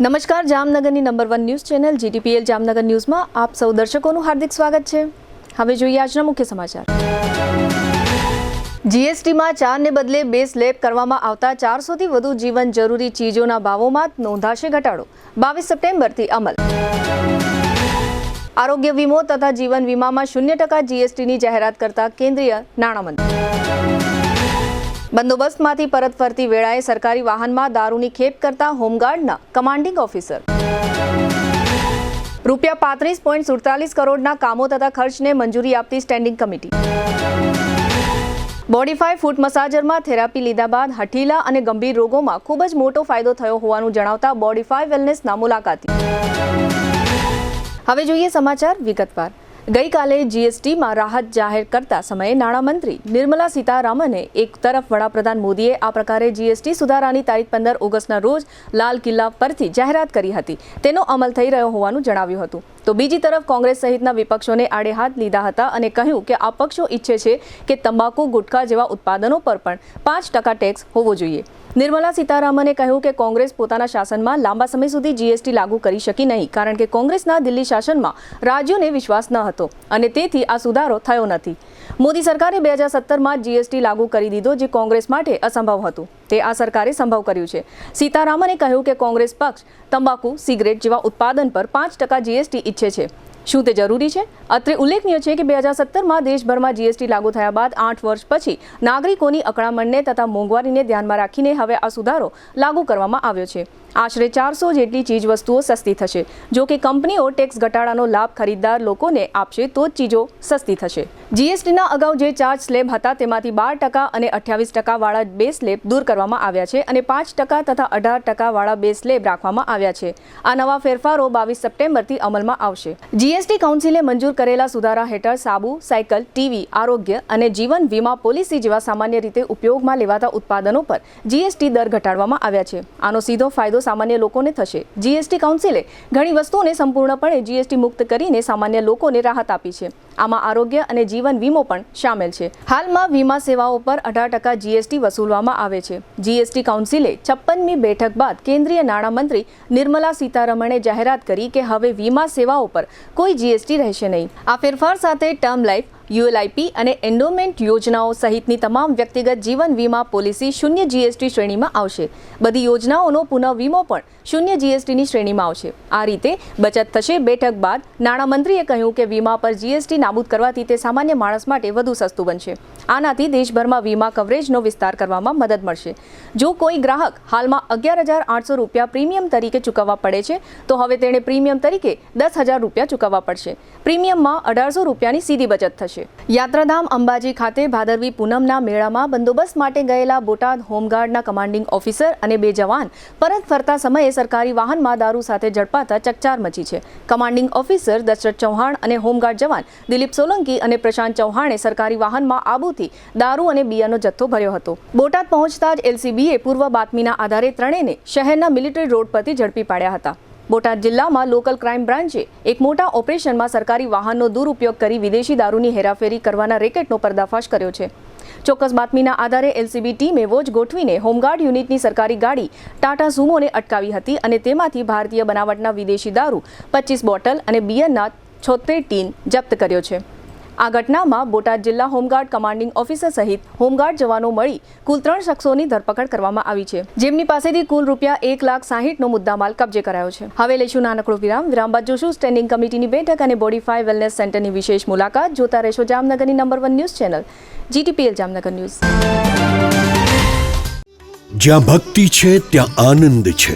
નમસ્કાર, જામનગરની number 1 news channel GTPL Jamnagar ન્યૂઝમાં આપ સૌ દર્શકોનું હાર્દિક સ્વાગત છે. હવે જોઈએ આજના મુખ્ય સમાચાર. GSTમાં 4 ને બદલે 2 સ્લેબ કરવામાં આવતા 400થી વધુ જીવન જરૂરી ચીજોના ભાવોમાં નોંધાશે ઘટાડો. 22 સપ્ટેમ્બરથી અમલ. આરોગ્ય વીમો તથા જીવન વીમામાં 0% GSTની જાહેરાત કરતા કેન્દ્રીય નાણામંત્રી. બંદોબસ્તમાંથી પરત ફરતી વેળાએ સરકારી વાહનમાં દારૂની ખેપ કરતા હોમગાર્ડના કમાન્ડિંગ ઓફિસર. ₹35.47 કરોડના કામો તથા ખર્ચને મંજૂરી આપતી સ્ટેન્ડિંગ કમિટી. બોડીફાય ફૂટ મસાજરમાં થેરાપી લીધા બાદ હઠીલા અને ગંભીર રોગોમાં ખૂબ જ મોટો ફાયદો થયો હોવાનું જણાવતા બોડીફાય વેલનેસના મુલાકાતી. હવે જોઈએ સમાચાર વિગતવાર. ગઈકાલે GSTમાં રાહત જાહેર કરતા સમયે નાણામંત્રી નિર્મલા સીતારામને એક તરફ વડાપ્રધાન મોદીએ આ પ્રકારે GST સુધારાની તારીખ 15 ઓગસ્ટના રોજ લાલ કિલ્લા પરથી જાહેરાત કરી હતી. તેનો અમલ થઈ રહ્યો હોવાનું જણાવ્યું હતું. તો બીજી તરફ કોંગ્રેસ સહિતના વિપક્ષોને આડે હાથ લીધા હતા અને કહ્યું કે આ પક્ષો ઈચ્છે છે કે તંબાકુ, ગુટખા જેવા ઉત્પાદનો પર પણ 5% ટેક્સ હોવો જોઈએ. નિર્મલા સીતારામને કહ્યું કે કોંગ્રેસ પોતાના શાસનમાં લાંબા સમય સુધી GST લાગુ કરી શકી નહીં, કારણ કે કોંગ્રેસના દિલ્હી શાસનમાં રાજ્યોને વિશ્વાસ ન હતો અને તેથી આ સુધારો થયો નથી. મોદી સરકારે 2017માં GST લાગુ કરી દીધો, જે કોંગ્રેસ માટે અસંભવ હતું. તે આ સરકારે સંભવ કર્યું છે. સીતારામને કહ્યું કે કોંગ્રેસ પક્ષ તંબાકુ, સિગરેટ જેવા ઉત્પાદન પર 5% GST ઈચ્છે છે. શું તે જરૂરી છે? અત્રે ઉલ્લેખનીય છે કે 2017માં દેશભરમાં GST લાગુ થયા બાદ 8 વર્ષ પછી નાગરિકોની અકળામણને તથા મોંઘવારીને ધ્યાનમાં રાખીને હવે આ સુધારો લાગુ કરવામાં આવ્યો છે. આશરે 400 જેટલી ચીજ વસ્તુઓ સસ્તી થશે. જો કે કંપનીઓ ટેક્સ ઘટાડાનો લાભ ખરીદદાર લોકોને આપશે તો જ ચીજો સસ્તી થશે. GSTના અગાઉ જે 4 સ્લેબ હતા તેમાંથી 12% અને 28% વાળા 2 સ્લેબ દૂર કરવામાં આવ્યા છે અને 5% તથા 18% વાળા 2 સ્લેબ રાખવામાં આવ્યા છે. આ નવા ફેરફારો 22 સપ્ટેમ્બરથી અમલમાં આવશે. GST કાઉન્સિલે મંજૂર કરેલા સુધારા હેઠળ સાબુ, સાયકલ, ટીવી, આરોગ્ય અને જીવન વીમા પોલિસી જેવા સામાન્ય રીતે ઉપયોગમાં લેવાતા ઉત્પાદનો પર GST દર ઘટાડવામાં આવ્યા છે. આનો સીધો ફાયદો સામાન્ય લોકોને થશે. GST કાઉન્સિલે ઘણી વસ્તુઓને સંપૂર્ણપણે GST મુક્ત કરીને સામાન્ય લોકોને રાહત આપી છે. આમાં આરોગ્ય અને જીવન વીમો પણ સામેલ છે. હાલમાં વીમા સેવાઓ પર 18% GST વસૂલવામાં આવે છે. GST કાઉન્સિલે 56મી બેઠક બાદ કેન્દ્રીય નાણામંત્રી નિર્મલા સીતારમણે જાહેરાત કરી કે હવે વીમા સેવાઓ પર કોઈ GST રહેશે નહીં. આ ફેરફાર સાથે ટર્મ લાઈફ, ULIP અને એન્ડોમેન્ટ યોજનાઓ સહિતની તમામ વ્યક્તિગત જીવન વીમા પોલિસી 0 GST શ્રેણીમાં આવશે. બધી યોજનાઓનો પુનઃ વીમો પણ 0 GSTની શ્રેણીમાં આવશે. આ રીતે બચત થશે. બેઠક બાદ નાણામંત્રીએ કહ્યું કે વીમા પર GST નાબૂદ કરવાથી તે સામાન્ય માણસ માટે વધુ સસ્તું બનશે. આનાથી દેશભરમાં વીમા કવરેજનો વિસ્તાર કરવામાં મદદ મળશે. જો કોઈ ગ્રાહક હાલમાં ₹11,800 પ્રીમિયમ તરીકે ચૂકવવા પડે છે તો હવે તેણે પ્રીમિયમ તરીકે ₹10,000 ચૂકવવા પડશે. પ્રીમિયમમાં ₹1,800ની સીધી બચત થશે. યાત્રાધામ અંબાજી ખાતે ભાદરવી પૂનમના મેળામાં બંદોબસ્ત માટે ગયેલા બોટાદ હોમગાર્ડના કમાન્ડિંગ ઓફિસર અને 2 જવાન પરત ફરતા સમયે સરકારી વાહનમાં દારૂ સાથે ઝડપાતા ચકચાર મચી છે. કમાન્ડિંગ ઓફિસર દશરથ ચૌહાણ અને હોમગાર્ડ જવાન દિલીપ સોલંકી અને પ્રશાંત ચૌહાણે સરકારી વાહનમાં આબુથી દારૂ અને બિયરનો જથ્થો ભર્યો હતો. બોટાદ પહોંચતા જ LCBએ પૂર્વ બાતમીના આધારે ત્રણેયને શહેરના મિલિટરી રોડ પરથી ઝડપી પાડ્યા હતા. બોટાદ જિલ્લામાં લોકલ ક્રાઇમ બ્રાન્ચે એક મોટા ઓપરેશનમાં સરકારી વાહનનો દુરુપયોગ કરી વિદેશી દારૂની હેરાફેરી કરવાના રેકેટનો પર્દાફાશ કર્યો છે. ચોક્કસ બાતમીના આધારે LCB ટીમે વોચ ગોઠવીને હોમગાર્ડ યુનિટની સરકારી ગાડી ટાટા સુમોને અટકાવી હતી અને તેમાંથી ભારતીય બનાવટના વિદેશી દારૂ 25 બોટલ અને બિયરના 76 ટીન જપ્ત કર્યો છે. આ ઘટનામાં બોટાદ જિલ્લા હોમગાર્ડ કમાન્ડિંગ ઓફિસર સહિત હોમગાર્ડ જવાનો મળી કુલ 3 શખ્સોની ધરપકડ કરવામાં આવી છે, જેમની પાસેથી કુલ ₹1,60,000નો મુદ્દામાલ કબજે કરાયો છે. હવે લઈશું નાનકડો વિરામ. વિરામ બાદ જોશું સ્ટેન્ડિંગ કમિટીની બેઠક અને બોડીફાય વેલનેસ સેન્ટરની વિશેષ મુલાકાત. જોતા રહેશો જામનગરની number 1 news channel GTPL Jamnagar news. જ્યાં ભક્તિ છે ત્યાં આનંદ છે,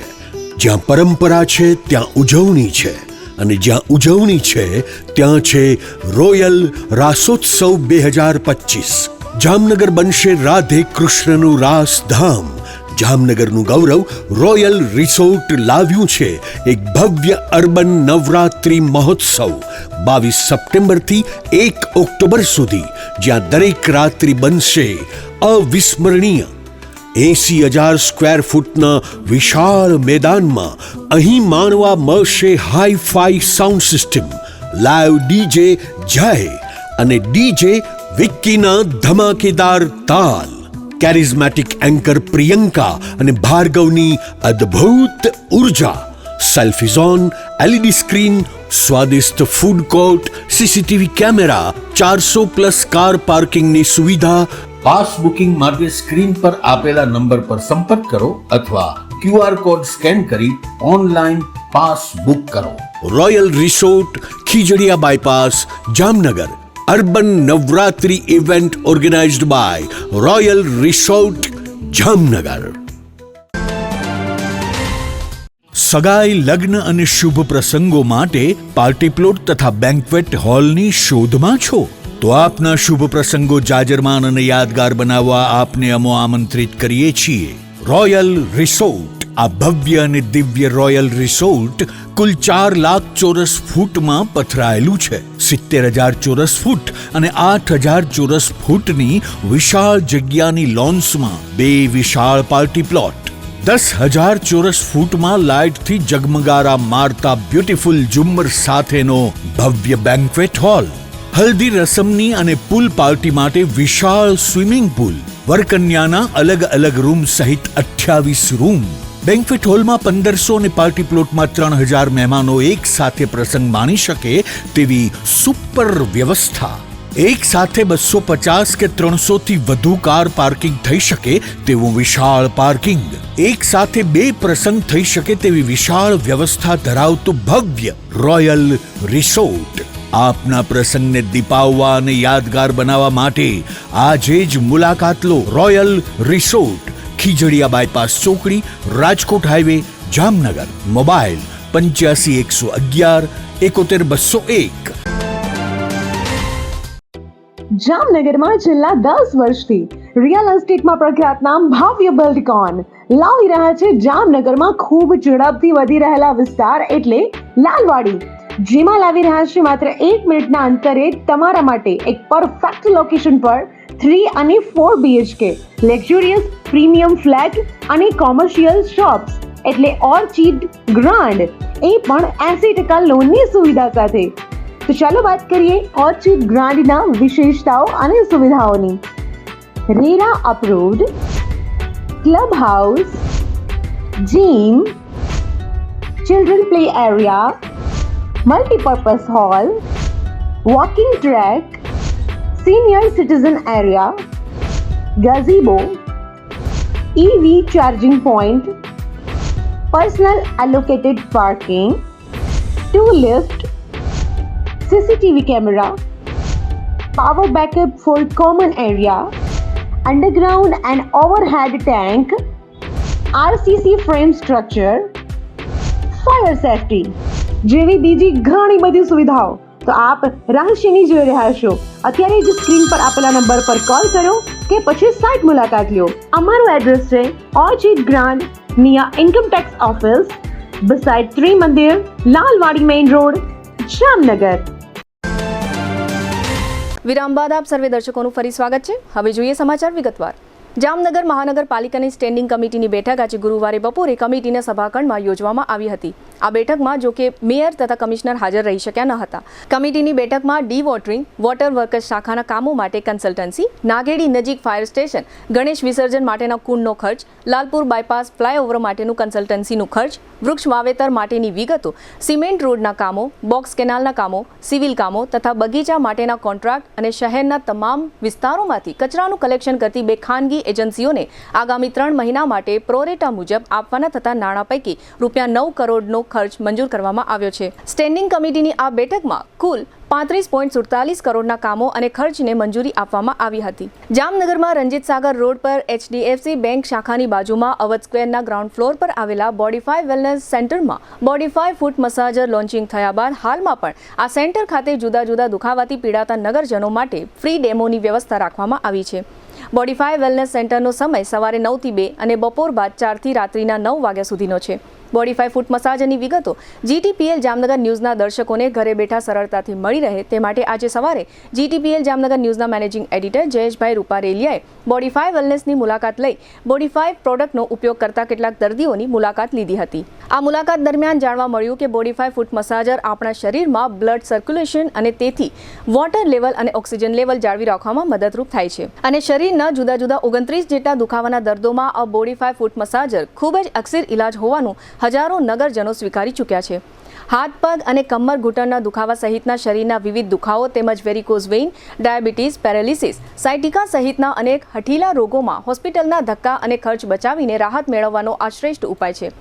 જ્યાં પરંપરા છે ત્યાં ઉજવણી છે અને જ્યાં ઉજવણી છે ત્યાં છે રોયલ રાસોત્સવ 2025. જામનગર બનશે રાધે કૃષ્ણનું રાસધામ. જામનગરનું ગૌરવ રોયલ રિસોર્ટ લાવ્યું છે એક ભવ્ય અર્બન નવરાત્રિ મહોત્સવ 22 સપ્ટેમ્બરથી 1 ઓક્ટોબર સુધી, જ્યાં દરેક રાત્રિ બનશે અવિસ્મરણીય. 80,000 સ્ક્વેર ફૂટના વિશાળ મેદાનમાં અહીં માણવા મળશે hi fi sound system, live DJ જય અને DJ વિક્કીના ધમાકેદાર તાલ. કેરિઝમેટિક એન્કર પ્રિયંકા અને ભાર્ગવની અદ્ભુત ઉર્જા, સેલ્ફી ઝોન, LED સ્ક્રીન, સ્વાદિષ્ટ food court, CCTV camera, 400+ car પાર્કિંગની સુવિધા. પાસ બુકિંગ માટે સ્ક્રીન પર આપેલા નંબર પર સંપર્ક કરો અથવા QR કોડ સ્કેન કરી ઓનલાઈન પાસ બુક કરો. Royal resort, Khijadiya bypass, Jamnagar. Urban Navratri event organized by royal resort, Jamnagar. સગાઈ, લગ્ન અને શુભ પ્રસંગો માટે પાર્ટી પ્લોટ તથા બેન્ક્વેટ હોલની શોધમાં છો તો આપના શુભ પ્રસંગો જાજરમાન અને યાદગાર બનાવવા આપને અમો આમંત્રિત કરીએ છીએ. Royal resort. આ ભવ્ય અને દિવ્ય રોયલ રિસોર્ટ કુલ 4 લાખ ચોરસ ફૂટમાં પથરાયેલું છે. 70,000 ચોરસ ફૂટ અને 8,000 ચોરસ ફૂટની વિશાળ જગ્યાની લોન્સમાં 2 વિશાળ પાર્ટી પ્લોટ, 10,000 ચોરસ ફૂટમાં લાઇટથી જગમગારા મારતા બ્યુટીફુલ ઝુમ્મર સાથેનો ભવ્ય બેન્ક્વેટ હોલ, હલ્દી રસમની અને પૂલ પાર્ટી માટે વિશાળ સ્વિમિંગ પૂલ, વરકન્યાના અલગ અલગ રૂમ સહિત 28 રૂમ. બેન્ક્વેટ હોલમાં 1500 અને પાર્ટી પ્લોટમાં 3,000 મહેમાનો એક સાથે પ્રસંગ માણી શકે તેવી સુપર વ્યવસ્થા. એક સાથે 250 કે 300 થી વધુ કાર પાર્કિંગ થઈ શકે તેવું વિશાળ પાર્કિંગ, એક સાથે 2 પ્રસંગ થઈ શકે તેવી વિશાળ વ્યવસ્થા ધરાવતું ભવ્ય રોયલ રિસોર્ટ. આપના પ્રસંગને દીપાવવા અને યાદગાર બનાવવા માટે આજે જ મુલાકાત લો. રોયલ રિસોર્ટ, ખીજડીયા બાયપાસ ચોકડી, રાજકોટ હાઈવે, જામનગર. મોબાઈલ 85 111 7101. જામનગરમાં છેલ્લા 10 વર્ષથી રિયલ એસ્ટેટમાં પ્રખ્યાત નામ ભવ્ય બિલ્ડકોન લાવી રહ્યા છે જામનગરમાં ખૂબ ઝડપથી વધી રહેલા વિસ્તાર એટલે લાલવાડી, જેમાં લાવી રહ્યા છે માત્ર 1 મિનિટના અંતરે તમારા માટે એક પરફેક્ટ લોકેશન પર 3 અને 4 BHK લક્ઝુરિયસ પ્રીમિયમ ફ્લેટ અને કોમર્શિયલ શોપ્સ એટલે ઓર્ચિડ ગ્રાન્ડ, એ પણ 80% લોનની સુવિધા સાથે. તો ચાલો વાત કરીએ ઓર્ચિડ ગ્રાન્ડના વિશેષતાઓ અને સુવિધાઓની. RERA approved, club house, gym, children play area, multipurpose hall, walking track, senior citizen area, gazebo, EV charging point, personal allocated parking, 2 lift, CCTV camera, power backup for common area, underground and overhead tank, RCC frame structure, fire safety જેવી બીજી ઘણી બધી સુવિધાઓ તો આપ રાહશીની જોઈ રહ્યા છો. અત્યારે જ સ્ક્રીન પર આપેલા નંબર પર કોલ કરો કે પછી સાઇટ મુલાકાત લો. અમારું એડ્રેસ છે Orchid Grand near income tax office, beside Trimandir, Lalwadi main road, Jamnagar. વિરામ બાદ આપ સર્વે દર્શકોનું ફરી સ્વાગત છે. હવે જોઈએ સમાચાર વિગતવાર. જામનગર મહાનગરપાલિકાની સ્ટેન્ડિંગ કમિટીની બેઠક આજે ગુરુવારે બપોરે કમિટીના સભાખંડમાં યોજવામાં આવી હતી. આ બેઠકમાં જો કે મેયર તથા કમિશનર હાજર રહી શક્યા ન હતા. કમિટીની બેઠકમાં ડી વોટરિંગ, વોટર વર્કર્સ શાખાના કામો માટે કન્સલ્ટન્સી, નાગેડી નજીક ફાયર સ્ટેશન, ગણેશ વિસર્જન માટેના કુંડનો ખર્ચ, લાલપુર બાયપાસ ફ્લાયઓવર માટેનું કન્સલ્ટન્સીનું ખર્ચ, વૃક્ષ વાવેતર માટેની વિગતો, સિમેન્ટ રોડના કામો, બોક્સ કેનાલના કામો, સિવિલ કામો તથા બગીચા માટેના કોન્ટ્રાક્ટ અને શહેરના તમામ વિસ્તારોમાંથી કચરાનું કલેક્શન કરતી 2 ખાનગી એજન્સીઓને આગામી 3 મહિના માટે પ્રોરેટા મુજબ આપવાના થતા નાણાં પૈકી ₹9 કરોડનો ખર્ચ મંજૂર કરવામાં આવ્યો છે. સ્ટેન્ડિંગ કમિટીની આ બેઠકમાં કુલ 35.47 કરોડના કામો અને ખર્ચને મંજૂરી આપવામાં આવી હતી. જામનગરમાં રંજીત સાગર રોડ પર HDFC બેંક શાખાની બાજુમાં અવધ સ્ક્વેરના ગ્રાઉન્ડ ફ્લોર પર આવેલા બોડીફાઈ વેલનેસ સેન્ટરમાં બોડીફાઈ ફૂટ મસાજર લોન્ચિંગ થયા બાદ હાલમાં પણ આ સેન્ટર ખાતે જુદા જુદા દુખાવાથી પીડાતા નગરજનો માટે ફ્રી ડેમોની વ્યવસ્થા રાખવામાં આવી છે. બોડીફાઈ વેલનેસ સેન્ટરનો સમય સવારે 9 થી 2 અને બપોર બાદ 4 થી રાત્રિના 9 વાગ્યા સુધીનો છે. બોડીફાઈ ફૂટ મસાજની વિગતો GTPL જામનગર ન્યૂઝના દર્શકોને ઘરે બેઠા સરળતાથી મળી રહે તે માટે આજે સવારે GTPL જામનગર ન્યૂઝના મેનેજિંગ એડિટર જયેશભાઈ રૂપારેલિયાએ બોડીફાઈ વેલનેસની મુલાકાત લઈ બોડીફાઈ પ્રોડક્ટનો ઉપયોગ કરતા કેટલાક દર્દીઓની મુલાકાત લીધી હતી. આ મુલાકાત દરમિયાન જાણવા મળ્યું કે બોડીફાઈ ફૂટ મસાજર આપણા શરીરમાં બ્લડ સર્ક્યુલેશન અને તેથી વોટર લેવલ અને ઓક્સિજન લેવલ જાળવી રાખવામાં મદદરૂપ થાય છે અને શરીરના જુદા જુદા 29 જેટલા દુખાવાના દર્દોમાં આ બોડીફાઈ ફૂટ મસાજર ખૂબ જ અક્સર ઇલાજ હોવાનું હજારો નગરજનો સ્વીકારી ચૂક્યા છે. હાથ પગ અને કમર ઘૂંટણના દુખાવા સહિતના શરીરના વિવિધ દુખાવો તેમજ varicose vein, diabetes, paralysis, sciatica સહિતના અનેક હઠીલા રોગોમાં હોસ્પિટલના ધક્કા અને ખર્ચ બચાવીને રાહત મેળવવાનો આ શ્રેષ્ઠ ઉપાય છે.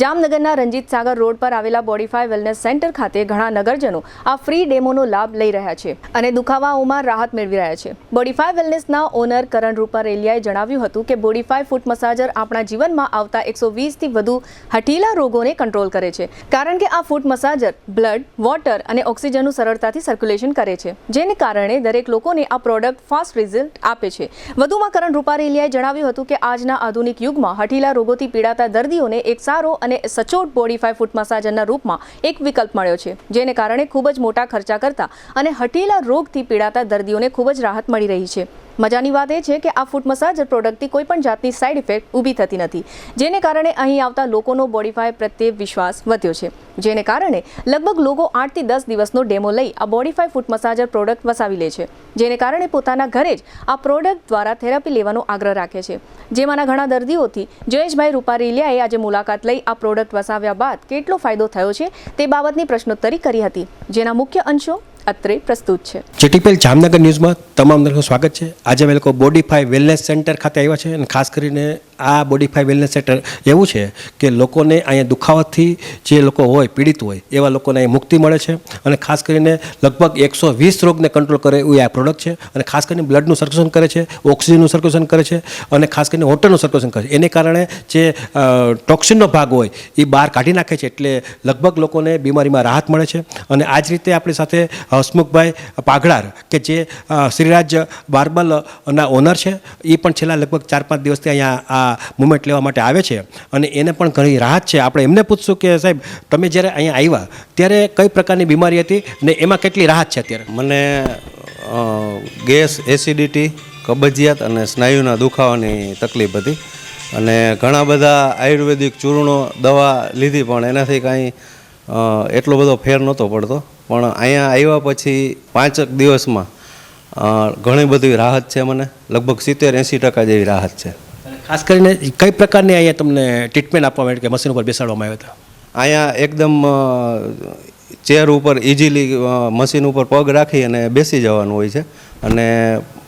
જામનગરના રંજીત સાગર રોડ પર આવેલા બોડીફાય વેલનેસ સેન્ટર ખાતે ઘણા નગરજનો આ ફ્રી ડેમોનો લાભ લઈ રહ્યા છે અને દુખાવાઓમાં રાહત મેળવી રહ્યા છે. બોડીફાય વેલનેસના ઓનર કરણ રૂપારેલિયાએ જણાવ્યું હતું કે બોડીફાય ફૂટ મસાજર આપણા જીવનમાં આવતા 120થી વધુ હઠીલા રોગોને કંટ્રોલ કરે છે, કારણ કે આ ફૂટ મસાજર બ્લડ, વોટર અને ઓક્સિજનનું સરળતાથી સર્ક્યુલેશન કરે છે, જેને કારણે દરેક લોકોને આ પ્રોડક્ટ ફાસ્ટ રિઝલ્ટ આપે છે. વધુમાં કરણ રૂપારેલિયાએ જણાવ્યું હતું કે આજના આધુનિક યુગમાં હઠીલા રોગોથી પીડાતા દર્દીઓને એક સારો અને સચોટ બોડીફાય ફૂટ મસાજરના રૂપમાં એક વિકલ્પ મળ્યો છે, જેને કારણે ખૂબ જ મોટા ખર્ચા કરતા અને હઠીલા રોગથી પીડાતા દર્દીઓને ખૂબ જ રાહત મળી રહી છે. મજાની વાત એ છે કે આ ફૂટ મસાજર પ્રોડક્ટથી કોઈ પણ જાતની સાઇડ ઇફેક્ટ ઊભી થતી નથી, જેને કારણે અહીં આવતા લોકોનો બોડીફાય પ્રત્યે વિશ્વાસ વધ્યો છે, જેને કારણે લગભગ લોકો 8 થી 10 દિવસનો ડેમો લઈ આ બોડીફાય ફૂટ મસાજર પ્રોડક્ટ વસાવી લે છે, જેને કારણે પોતાના ઘરે જ આ પ્રોડક્ટ દ્વારા થેરાપી લેવાનો આગ્રહ રાખે છે. જેમાંના ઘણા દર્દીઓથી જયેશભાઈ રૂપારેલિયાએ આજે મુલાકાત લઈ આ પ્રોડક્ટ વસાવ્યા બાદ કેટલો ફાયદો થયો છે તે બાબતની પ્રશ્નોત્તરી કરી હતી, જેના મુખ્ય અંશો અત્રે પ્રસ્તુત છે. જેટીપીએલ જામનગર ન્યૂઝમાં તમામ દર્શકોનું સ્વાગત છે. આજે અમે લોકો બોડીફાય વેલનેસ સેન્ટર ખાતે આવ્યા છે અને ખાસ કરીને આ બોડીફાય વેલનેસ સેન્ટર એવું છે કે લોકોને અહીંયા દુખાવાથી જે લોકો હોય, પીડિત હોય એવા લોકોને અહીં મુક્તિ મળે છે અને ખાસ કરીને લગભગ 120 રોગને કંટ્રોલ કરે એવું આ પ્રોડક્ટ છે અને ખાસ કરીને બ્લડનું સર્ક્યુલેશન કરે છે, ઓક્સિજનનું સર્ક્યુલેશન કરે છે અને ખાસ કરીને વોટરનું સર્ક્યુલેશન કરે છે. એને કારણે જે ટોક્સિનનો ભાગ હોય એ બહાર કાઢી નાખે છે, એટલે લગભગ લોકોને બીમારીમાં રાહત મળે છે. અને આ જ રીતે આપણી સાથે હસમુખભાઈ પાઘડાર કે જે શ્રીરાજ બાર્બરના ઓનર છે, એ પણ છેલ્લા લગભગ 4-5 દિવસથી અહીંયા આ મુવમેન્ટ લેવા માટે આવે છે અને એને પણ ઘણી રાહત છે. આપણે એમને પૂછશું કે સાહેબ, તમે જ્યારે અહીંયા આવ્યા ત્યારે કઈ પ્રકારની બીમારી હતી ને એમાં કેટલી રાહત છે અત્યારે? મને ગેસ, એસિડિટી, કબજિયાત અને સ્નાયુના દુખાવાની તકલીફ હતી અને ઘણા બધા આયુર્વેદિક ચૂર્ણો, દવા લીધી પણ એનાથી કાંઈ એટલો બધો ફેર નહોતો પડતો. પણ અહીંયા આવ્યા પછી 5 દિવસમાં ઘણી બધી રાહત છે. મને લગભગ 70-80% જેવી રાહત છે. ખાસ કરીને કઈ પ્રકારની અહીંયા તમને ટ્રીટમેન્ટ આપવામાં આવી કે મશીન ઉપર બેસાડવામાં આવ્યા હતા? અહીંયા એકદમ ચેર ઉપર ઇઝીલી મશીન ઉપર પગ રાખી અને બેસી જવાનું હોય છે અને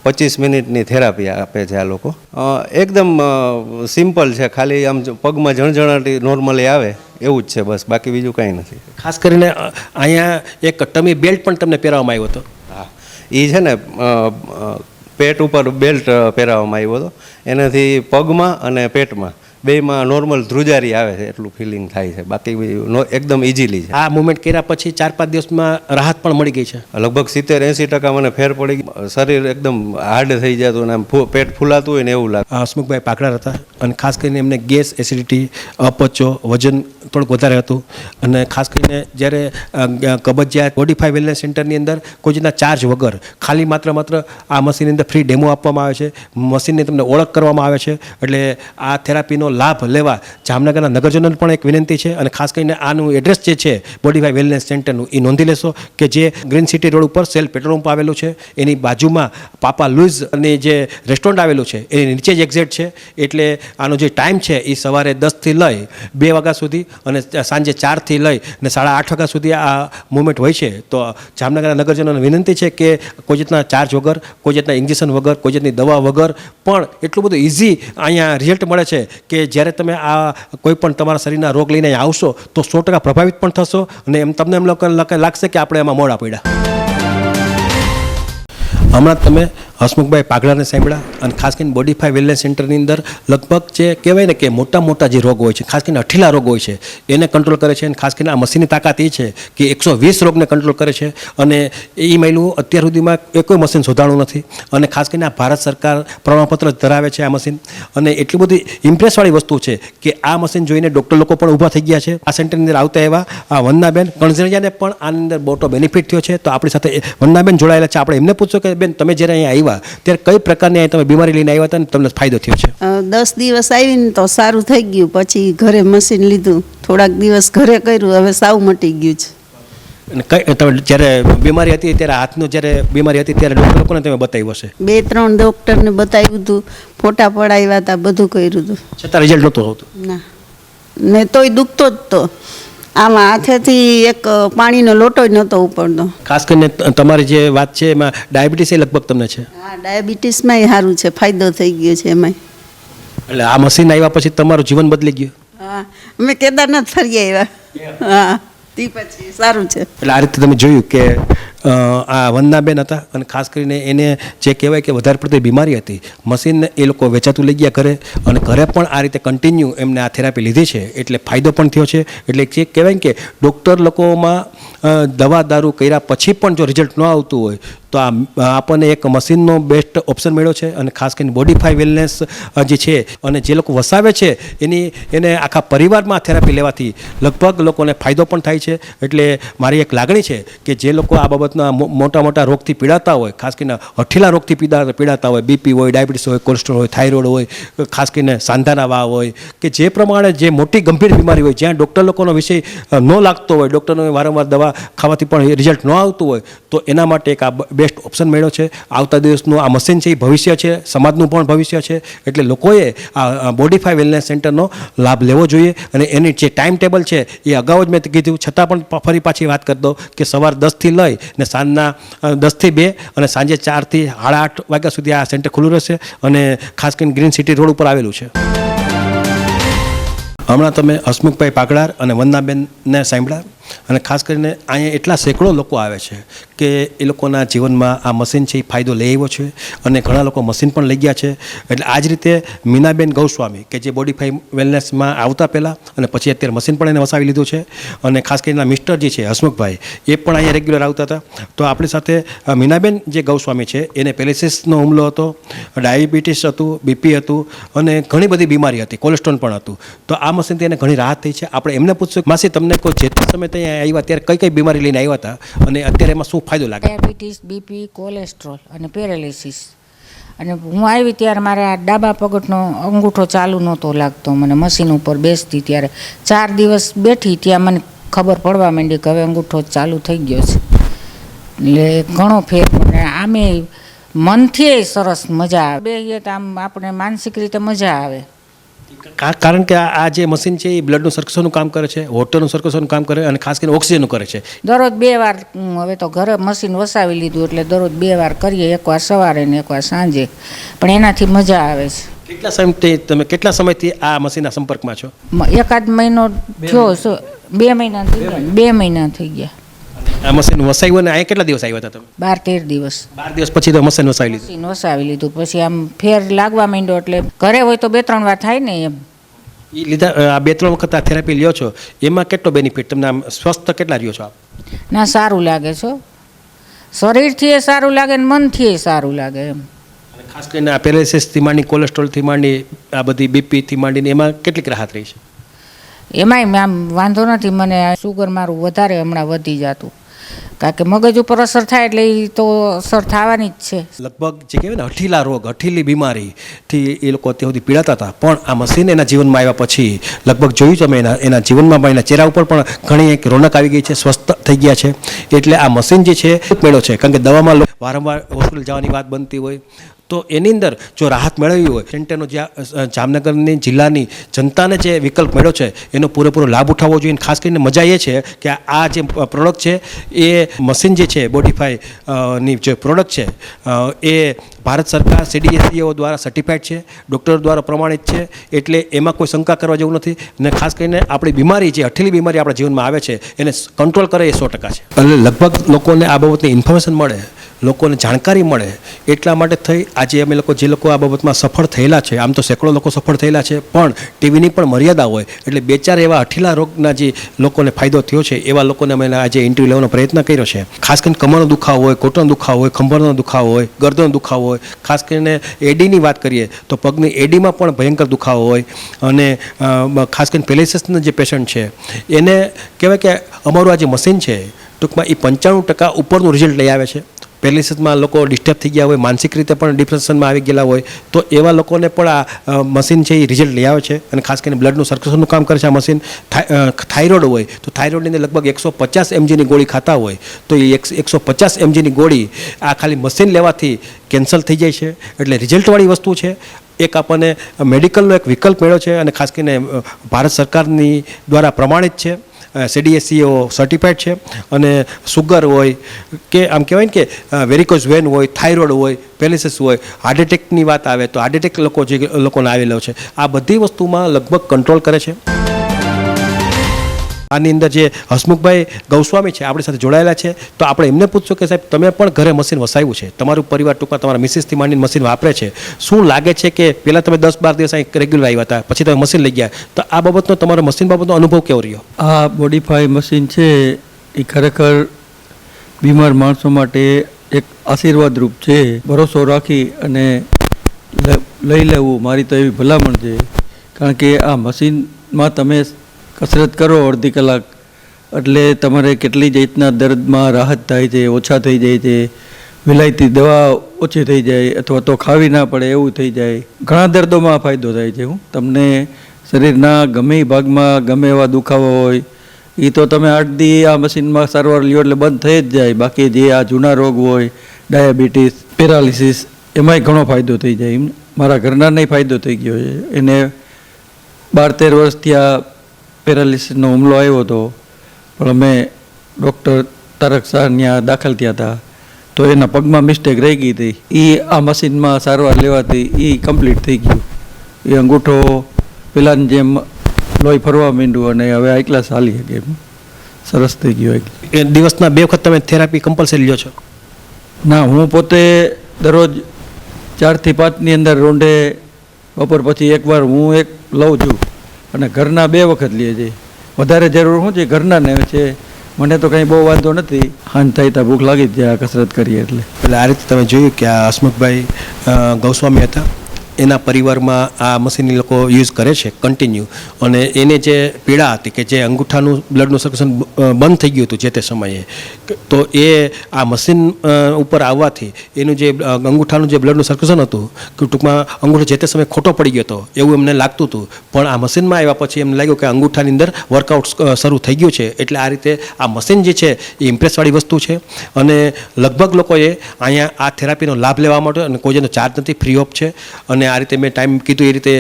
25 મિનિટની થેરાપી આપે છે આ લોકો. એકદમ સિમ્પલ છે, ખાલી આમ પગમાં જણજણાટી નોર્મલી આવે એવું જ છે, બસ, બાકી બીજું કાંઈ નથી. ખાસ કરીને અહીંયા એક ટમી બેલ્ટ પણ તમને પહેરાવવામાં આવ્યો હતો. હા, એ છે ને પેટ ઉપર બેલ્ટ પહેરાવવામાં આવ્યો હતો. એનાથી પગમાં અને પેટમાં બેયમાં નોર્મલ ધ્રુજારી આવે છે એટલું ફિલિંગ થાય છે, બાકી એકદમ ઇઝીલી છે. આ મુવમેન્ટ કર્યા પછી 4-5 દિવસમાં રાહત પણ મળી ગઈ છે. લગભગ 70-80% મને ફેર પડી ગઈ. શરીર એકદમ હાર્ડ થઈ જતું અને આમ પેટ ફૂલાતું હોય ને એવું લાગે. હસમુખભાઈ પાઘડાર હતા અને ખાસ કરીને એમને ગેસ, એસિડિટી, અપચો, વજન થોડુંક વધારે હતું અને ખાસ કરીને જ્યારે કબજિયાત બોડીફાય વેલનેસ સેન્ટરની અંદર કોઈ રીતના ચાર્જ વગર ખાલી માત્ર આ મશીનની અંદર ફ્રી ડેમો આપવામાં આવે છે, મશીનની તમને ઓળખ કરવામાં આવે છે. એટલે આ થેરાપીનો લાભ લેવા જામનગરના નગરજનોને પણ એક વિનંતી છે અને ખાસ કરીને આનું એડ્રેસ જે છે બોડીફાય વેલનેસ સેન્ટરનું એ નોંધી લેશો કે જે ગ્રીન સિટી રોડ ઉપર સેલ પેટ્રોલ પંપ આવેલું છે, એની બાજુમાં પાપા લુઈઝ અને જે રેસ્ટોરન્ટ આવેલું છે એની નીચે જ એક્ઝેક્ટ છે. એટલે આનો જે ટાઈમ છે એ સવારે 10 થી લઈ 2 વાગ્યા સુધી અને સાંજે 4 થી લઈ ને 8:30 વાગ્યા સુધી આ મુવમેન્ટ હોય છે. તો જામનગરના નગરજનોને વિનંતી છે કે કોઈ જાતના ચાર્જ વગર, કોઈ જાતના ઇન્જેક્શન વગર, કોઈ જાતની દવા વગર પણ એટલું બધું ઇઝી અહીંયા રિઝલ્ટ મળે છે કે જ્યારે તમે આ કોઈ પણ તમારા શરીરના રોગ લઈને આવશો તો 100% પ્રભાવિત પણ થશો અને તમને એમ લાગશે કે આપણે એમાં મોડા પડ્યા. હમણાં તમે હસમુખભાઈ પાઘડાને સાંભળ્યા અને ખાસ કરીને બોડીફાય વેલનેસ સેન્ટરની અંદર લગભગ જે કહેવાય ને કે મોટા જે રોગ હોય છે, ખાસ કરીને હઠીલા રોગ હોય છે, એને કંટ્રોલ કરે છે. અને ખાસ કરીને આ મશીનની તાકાત એ છે કે 120 રોગને કંટ્રોલ કરે છે અને એ મહિલું અત્યાર સુધીમાં કોઈ મશીન શોધાણું નથી અને ખાસ કરીને આ ભારત સરકાર પ્રમાણપત્ર ધરાવે છે આ મશીન. અને એટલી બધી ઇમ્પ્રેસવાળી વસ્તુ છે કે આ મશીન જોઈને ડૉક્ટર લોકો પણ ઊભા થઈ ગયા છે. આ સેન્ટરની અંદર આવતા એવા આ વંદનાબેન કણઝરિયાને પણ આની અંદર મોટો બેનિફિટ થયો છે. તો આપણી સાથે વંદનાબેન જોડાયેલા છે. આપણે એમને પૂછો કે બેન, તમે જ્યારે અહીંયા આવ્યા ત્યારે કઈ પ્રકારની તમે બીમારી લઈને આવ્યા હતા અને તમને ફાયદો થયો છે? 10 દિવસ આવીને તો સારું થઈ ગયું. પછી ઘરે મશીન લીધું, થોડાક દિવસ ઘરે કર્યું, હવે સાવ મટી ગયું છે. અને કઈ તમે જ્યારે બીમારી હતી ત્યારે હાથનું જ્યારે બીમારી હતી ત્યારે ડૉક્ટર લોકોને તમે બતાવ્યું હશે? 2-3 ડૉક્ટરને બતાવ્યું હતું, ફોટા પડાવ્યા હતા, બધું કર્યું હતું, છતાં રિઝલ્ટ નહોતું આવતું. ના ને તોય દુખતો જ તો. આમાં હાથેથી એક પાણીનો લોટો જ નહોતો ઉપડતો. ખાસ કરીને તમારી જે વાત છે એમાં ડાયાબિટીસ એ લગભગ તમને છે, હા, ડાયાબિટીસમાંય સારું છે, ફાયદો થઈ ગયો છે એમાંય. એટલે આ મશીન આવ્યા પછી તમારું જીવન બદલી ગયું. હા, અમે કેદારનાથ ફરી આવ્યા. હા, તે પછી સારું છે. એટલે આ રીતે તમે જોયું કે આ વંદનાબેન હતા અને ખાસ કરીને એને જે કહેવાય કે વધારે પડતી બીમારી હતી, મશીનને એ લોકો વેચાતું લઈ ગયા ઘરે અને ઘરે પણ આ રીતે કન્ટિન્યુ એમને આ થેરાપી લીધી છે એટલે ફાયદો પણ થયો છે. એટલે જે કહેવાય કે ડૉક્ટર લોકોમાં દવા દારૂ કર્યા પછી પણ જો રિઝલ્ટ ન આવતું હોય તો આ આપણને એક મશીનનો બેસ્ટ ઓપ્શન મળ્યો છે. અને ખાસ કરીને બોડીફાઈ વેલનેસ જે છે અને જે લોકો વસાવે છે એને આખા પરિવારમાં થેરાપી લેવાથી લગભગ લોકોને ફાયદો પણ થાય છે. એટલે મારી એક લાગણી છે કે જે લોકો આ બાબતના મોટા મોટા રોગથી પીડાતા હોય, ખાસ કરીને હઠીલા રોગથી પીડાતા હોય, બીપી હોય, ડાયાબિટીસ હોય, કોલેસ્ટ્રોલ હોય, થાઇરોઇડ હોય, ખાસ કરીને સાંધાના વાવ હોય કે જે પ્રમાણે જે મોટી ગંભીર બીમારી હોય જ્યાં ડૉક્ટર લોકોનો વિષય ન લાગતો હોય, ડૉક્ટરને વારંવાર દવા ખાવાથી પણ રિઝલ્ટ ન આવતું હોય તો એના માટે એક આ બેસ્ટ ઓપ્શન મળ્યો છે. આવતા દિવસનું આ મશીન છે એ ભવિષ્ય છે, સમાજનું પણ ભવિષ્ય છે. એટલે લોકોએ આ બોડીફાઈ વેલનેસ સેન્ટરનો લાભ લેવો જોઈએ. અને એની જે ટાઈમ ટેબલ છે એ અગાઉ જ મેં કીધું છતાં પણ ફરી પાછી વાત કરી દઉં કે સવાર 10થી લઈ ને સાંજના 10થી 2 અને સાંજે 4થી 8:30 વાગ્યા સુધી આ સેન્ટર ખુલ્લું રહેશે અને ખાસ કરીને ગ્રીન સિટી રોડ ઉપર આવેલું છે. હમણાં તમે હસમુખભાઈ પાગડાર અને વંદનાબેનને સાંભળ્યા અને ખાસ કરીને અહીંયા એટલા સેંકડો લોકો આવે છે કે એ લોકોના જીવનમાં આ મશીન છે એ ફાયદો લઈ આવ્યો છે અને ઘણા લોકો મશીન પણ લઈ ગયા છે. એટલે આ જ રીતે મીનાબેન ગૌસ્વામી કે જે બોડીફાઈ વેલનેસમાં આવતા પહેલાં અને પછી અત્યારે મશીન પણ એને વસાવી લીધું છે. અને ખાસ કરીને મિસ્ટર જે છે હસમુખભાઈ એ પણ અહીંયા રેગ્યુલર આવતા હતા. તો આપણી સાથે મીનાબેન જે ગૌસ્વામી છે એને પેરેલિસિસનો હુમલો હતો, ડાયાબિટીસ હતું, બીપી હતું અને ઘણી બધી બીમારી હતી, કોલેસ્ટ્રોલ પણ હતું. તો આ મશીનથી એને ઘણી રાહત થઈ છે. આપણે એમને પૂછશું માસી તમને કોઈ જે તે સમય ત્યાં આવ્યા ત્યારે કઈ કઈ બીમારી લઈને આવ્યા હતા અને અત્યારે એમાં શું ફાયદો લાગે? ડાયાબિટીસ, બીપી, કોલેસ્ટ્રોલ અને પેરાલિસિસ. અને હું આવી ત્યારે મારે આ ડાબા પગનો અંગૂઠો ચાલુ નહોતો લાગતો. મને મશીન ઉપર બેસતી ત્યારે 4 દિવસ બેઠી ત્યાં મને ખબર પડવા માંડી કે હવે અંગૂઠો ચાલુ થઈ ગયો છે. એટલે ઘણો ફેર મને આમે મનથી સરસ મજા આવે. બે આમ આપણે માનસિક રીતે મજા આવે. કારણ કે આ જે મશીન છે એ બ્લડનું સર્ક્યુલેશનનું કામ કરે છે, વોટરનું સર્ક્યુલેશનનું કામ કરે અને ખાસ કરીને ઓક્સિજનનું કરે છે. દરરોજ 2 વાર હવે તો ઘરે મશીન વસાવી લીધું એટલે દરરોજ 2 વાર કરીએ, એકવાર સવારે ને એકવાર સાંજે. પણ એનાથી મજા આવે છે. કેટલા સમયથી આ મશીનના સંપર્કમાં છો? એકાદ મહિનો થયો, 2 મહિના થઈ ગયા. 2 મહિના થઈ ગયા. આ મશીન વસાવ્યું અને અહીંયા કેટલા દિવસ આવ્યા હતા તમે? 12-13 દિવસ. 12 દિવસ પછી તો મશીન વસાવી લીધું? મશીન વસાવી લીધું પછી આમ ફેર લાગવા માંડ્યો. એટલે ઘરે હોય તો 2-3 વાર થાય ને એમ. એ લીધા આ 2-3 વખત આ થેરાપી લ્યો છો એમાં કેટલો બેનિફિટ તમને, આમ સ્વસ્થ કેટલા રહ્યો છો આપ? ના, સારું લાગે છે. શરીરથી એ સારું લાગે ને મનથી એ સારું લાગે એમ. ખાસ કરીને આ પેરાલિસિસથી માંડી, કોલેસ્ટ્રોલથી માંડી, આ બધી બીપીથી માંડીને એમાં કેટલીક રાહત રહી છે? એમાંય આમ વાંધો નથી. મને શુગર મારું વધારે હમણાં વધી જતું, કારણ કે મગજ ઉપર અસર થાય એટલે એ તો અસર થવાની જ છે. લગભગ જે કહેવાય ને હઠીલા રોગ, હઠીલી બીમારીથી એ લોકો અત્યાર સુધી પીડાતા હતા, પણ આ મશીન એના જીવનમાં આવ્યા પછી લગભગ જોયું તમે એના જીવનમાં પણ એના ચહેરા ઉપર પણ ઘણી એક રોનક આવી ગઈ છે, સ્વસ્થ થઈ ગયા છે. એટલે આ મશીન જે છે મેળો છે. કારણ કે દવામાં વારંવાર હોસ્પિટલ જવાની વાત બનતી હોય તો એની અંદર જો રાહત મેળવવી હોય, સેન્ટરનો જ્યાં જામનગરની જિલ્લાની જનતાને જે વિકલ્પ મળ્યો છે એનો પૂરેપૂરો લાભ ઉઠાવવો જોઈએ. ખાસ કરીને મજા એ છે કે આ જે પ્રોડક્ટ છે એ મશીન જે છે બોડીફાઈ ની જે પ્રોડક્ટ છે એ ભારત સરકાર CDSCO દ્વારા સર્ટિફાઈડ છે, ડૉક્ટર દ્વારા પ્રમાણિત છે. એટલે એમાં કોઈ શંકા કરવા જેવું નથી. અને ખાસ કરીને આપણી બીમારી જે હઠીલી બીમારી આપણા જીવનમાં આવે છે એને કંટ્રોલ કરે એ 100% છે. એટલે લગભગ લોકોને આ બાબતની ઇન્ફોર્મેશન મળે, લોકોને જાણકારી મળે એટલા માટે થઈ આજે અમે લોકો જે લોકો આ બાબતમાં સફળ થયેલા છે, આમ તો સેંકડો લોકો સફળ થયેલા છે, પણ ટીવીની પણ મર્યાદા હોય એટલે 2-4 એવા હઠીલા રોગના જે લોકોને ફાયદો થયો છે એવા લોકોને અમે આજે ઇન્ટરવ્યૂ લેવાનો પ્રયત્ન કર્યો છે. ખાસ કરીને કમરનો દુખાવો હોય, ઘૂંટણનો દુખાવો હોય, ખંભરનો દુખાવો હોય, ગરદનનો દુખાવો હોય, ખાસ કરીને એડીની વાત કરીએ તો પગની એડીમાં પણ ભયંકર દુખાવો હોય. અને ખાસ કરીને પેરાલિસિસના જે પેશન્ટ છે એને કહેવાય કે અમારું આ જે મશીન છે ટૂંકમાં એ 95% ઉપરનું રિઝલ્ટ લઈ આવે છે. પેરાલિસિસમાં લોકો ડિસ્ટર્બ થઈ ગયા હોય, માનસિક રીતે પણ ડિપ્રેશનમાં આવી ગયેલા હોય તો એવા લોકોને પણ આ મશીન છે એ રિઝલ્ટ લઈ આવે છે. અને ખાસ કરીને બ્લડનું સર્ક્યુલેશનનું કામ કરે છે આ મશીન. થાઇરોઇડ હોય તો થાઇરોઇડની અંદર લગભગ 150 mgની ગોળી ખાતા હોય તો એ 150 mgની ગોળી આ ખાલી મશીન લેવાથી કેન્સલ થઈ જાય છે. એટલે રિઝલ્ટવાળી વસ્તુ છે. એક આપણને મેડિકલનો એક વિકલ્પ મળ્યો છે અને ખાસ કરીને ભારત સરકારની દ્વારા પ્રમાણિત છે, CDSCO સર્ટિફાઈડ છે. અને સુગર હોય કે આમ કહેવાય ને કે વેરિકોઝ વેન હોય, થાઇરોઇડ હોય, પેલિસિસ હોય, હાર્ટ એટેકની વાત આવે તો હાર્ટ એટેક લોકોને આવેલો છે, આ બધી વસ્તુમાં લગભગ કંટ્રોલ કરે છે. આની અંદર જે હસમુખભાઈ ગૌસ્વામી છે આપણી સાથે જોડાયેલા છે, તો આપણે એમને પૂછશું કે સાહેબ તમે પણ ઘરે મશીન વસાવ્યું છે, તમારું પરિવાર ટૂંકમાં તમારા મિસિસથી માંડીને મશીન વાપરે છે, શું લાગે છે કે પહેલાં તમે 10-12 દિવસ અહીં રેગ્યુલર આવ્યા હતા, પછી તમે મશીન લઈ ગયા, તો આ બાબતનો તમારો મશીન બાબતનો અનુભવ કેવો રહ્યો? આ બોડીફાઈ મશીન છે એ ખરેખર બીમાર માણસો માટે એક આશીર્વાદરૂપ છે. ભરોસો રાખી અને લઈ લેવું મારી તો એવી ભલામણ છે. કારણ કે આ મશીનમાં તમે કસરત કરો અડધી કલાક એટલે તમારે કેટલી જાતના દર્દમાં રાહત થાય છે, ઓછા થઈ જાય છે, વિલાયતી દવા ઓછી થઈ જાય અથવા તો ખાવી ના પડે એવું થઈ જાય. ઘણા દર્દોમાં ફાયદો થાય છે. તમને શરીરના ગમે ભાગમાં ગમે એવા દુખાવા હોય એ તો તમે 8 દી આ મશીનમાં સારવાર લ્યો એટલે બંધ થઈ જ જાય. બાકી જે આ જૂના રોગ હોય, ડાયાબિટીસ, પેરાલિસિસ, એમાંય ઘણો ફાયદો થઈ જાય. મારા ઘરનાને ફાયદો થઈ ગયો છે. એને 12-13 વર્ષથી આ પેરાલિસિસનો હુમલો આવ્યો હતો, પણ અમે ડૉક્ટર તારક શાહ ત્યાં દાખલ થયા હતા તો એના પગમાં મિસ્ટેક રહી ગઈ હતી. એ આ મશીનમાં સારવાર લેવાથી એ કમ્પ્લીટ થઈ ગયું. એ અંગૂઠો પેલાની જેમ લોહી ફરવા માંડ્યું અને હવે એકલા ચાલી શકે એમ સરસ થઈ ગયો. એ દિવસના 2 વખત તમે થેરાપી કમ્પલસરી લ્યો છો? ના, હું પોતે દરરોજ 4 થી 5ની અંદર રોંઢે બપોર પછી એકવાર હું એક લઉં છું અને ઘરના 2 વખત લે છે. વધારે જરૂર શું છે ઘરનાને છે, મને તો કંઈ બહુ વાંધો નથી. હાંજ થાય તો ભૂખ લાગી જ જાય કસરત કરીએ એટલે. આ રીતે તમે જોયું કે આ હસમુખભાઈ ગૌસ્વામી હતા, એના પરિવારમાં આ મશીન લોકો યુઝ કરે છે કન્ટિન્યુ, અને એને જે પીડા હતી કે જે અંગૂઠાનું બ્લડનું સર્ક્યુલેશન બંધ થઈ ગયું હતું જે તે સમયે, તો એ આ મશીન ઉપર આવવાથી એનું જે અંગૂઠાનું જે બ્લડનું સર્ક્યુલેશન હતું કે ટૂંકમાં અંગૂઠો જે તે સમયે ખોટો પડી ગયો હતો એવું એમને લાગતું હતું, પણ આ મશીનમાં આવ્યા પછી એમને લાગ્યું કે અંગૂઠાની અંદર વર્કઆઉટ શરૂ થઈ ગયું છે. એટલે આ રીતે આ મશીન જે છે એ ઇમ્પ્રેસવાળી વસ્તુ છે અને લગભગ લોકોએ અહીંયા આ થેરાપીનો લાભ લેવા માટે, અને કોઈ જેનો ચાર્જ નથી, ફ્રી ઓફ છે. અને આ રીતે મેં ટાઈમ કીધું એ રીતે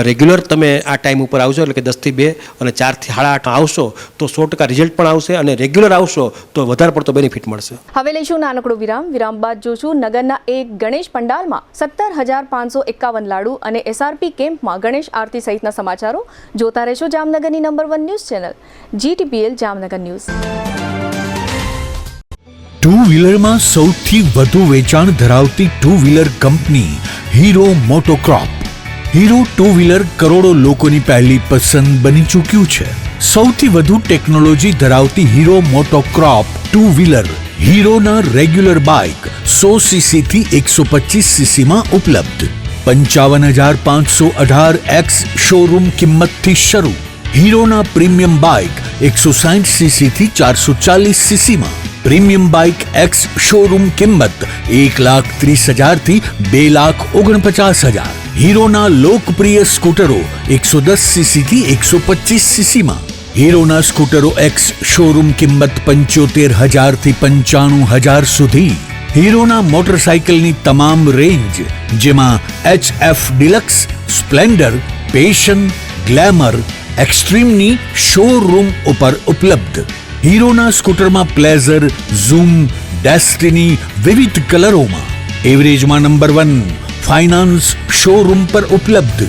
રેગ્યુલર તમે આ ટાઈમ ઉપર આવશો એટલે કે 10 થી 2 અને 4 થી 8:30 આવશો તો 100% રિઝલ્ટ પણ આવશે, અને રેગ્યુલર આવશો તો વધારે પડતો બેનિફિટ મળશે. હવે લઈશું નાનકડો વિરામ બાદ જોશું નગરના એક ગણેશ પંડાલમાં 17,551 લાડુ અને SRP કેમ્પમાં ગણેશ આરતી સહિતના સમાચારો. જોતા રહેશો જામનગરની number 1 news channel GTPL Jamnagar news. Two વ્હીલરમાં સૌથી વધુ વેચાણ ધરાવતી two wheeler company Hero MotoCorp. Hero two wheeler કરોડો લોકોની પહેલી પસંદ બની ચૂક્યું છે. સૌથી વધુ ટેકનોલોજી ધરાવતી હીરો મોટોક્રોપ ટુ વ્હીલર હીરોના રેગ્યુલર બાઇક 100cc થી 125cc માં ઉપલબ્ધ. 55,518 શોરૂમ કિંમતથી શરૂ. હીરોના પ્રીમિયમ બાઇક 160cc થી 440cc માં. પ્રીમિયમ બાઇક એક્સ શોરૂમ કિંમત 1,30,000 થી 2,49,000. હીરોના લોકપ્રિય સ્કૂટરો 110cc થી 125cc માં. હીરોના સ્કૂટરો એક્સ શોરૂમ કિંમત 75,000 થી 95,000 સુધી. હીરોના મોટરસાઇકલની તમામ રેન્જ જેમાં HF Deluxe, Splendor, Passion, Glamour, એક્સ્ટ્રીમની શોરૂમ ઉપર ઉપલબ્ધ. હીરોના સ્કૂટરમાં પ્લેઝર, ઝૂમ, ડેસ્ટિની વિવિધ કલરોમાં. એવરેજમાં નંબર 1. ફાઇનાન્સ શોરૂમ પર ઉપલબ્ધ.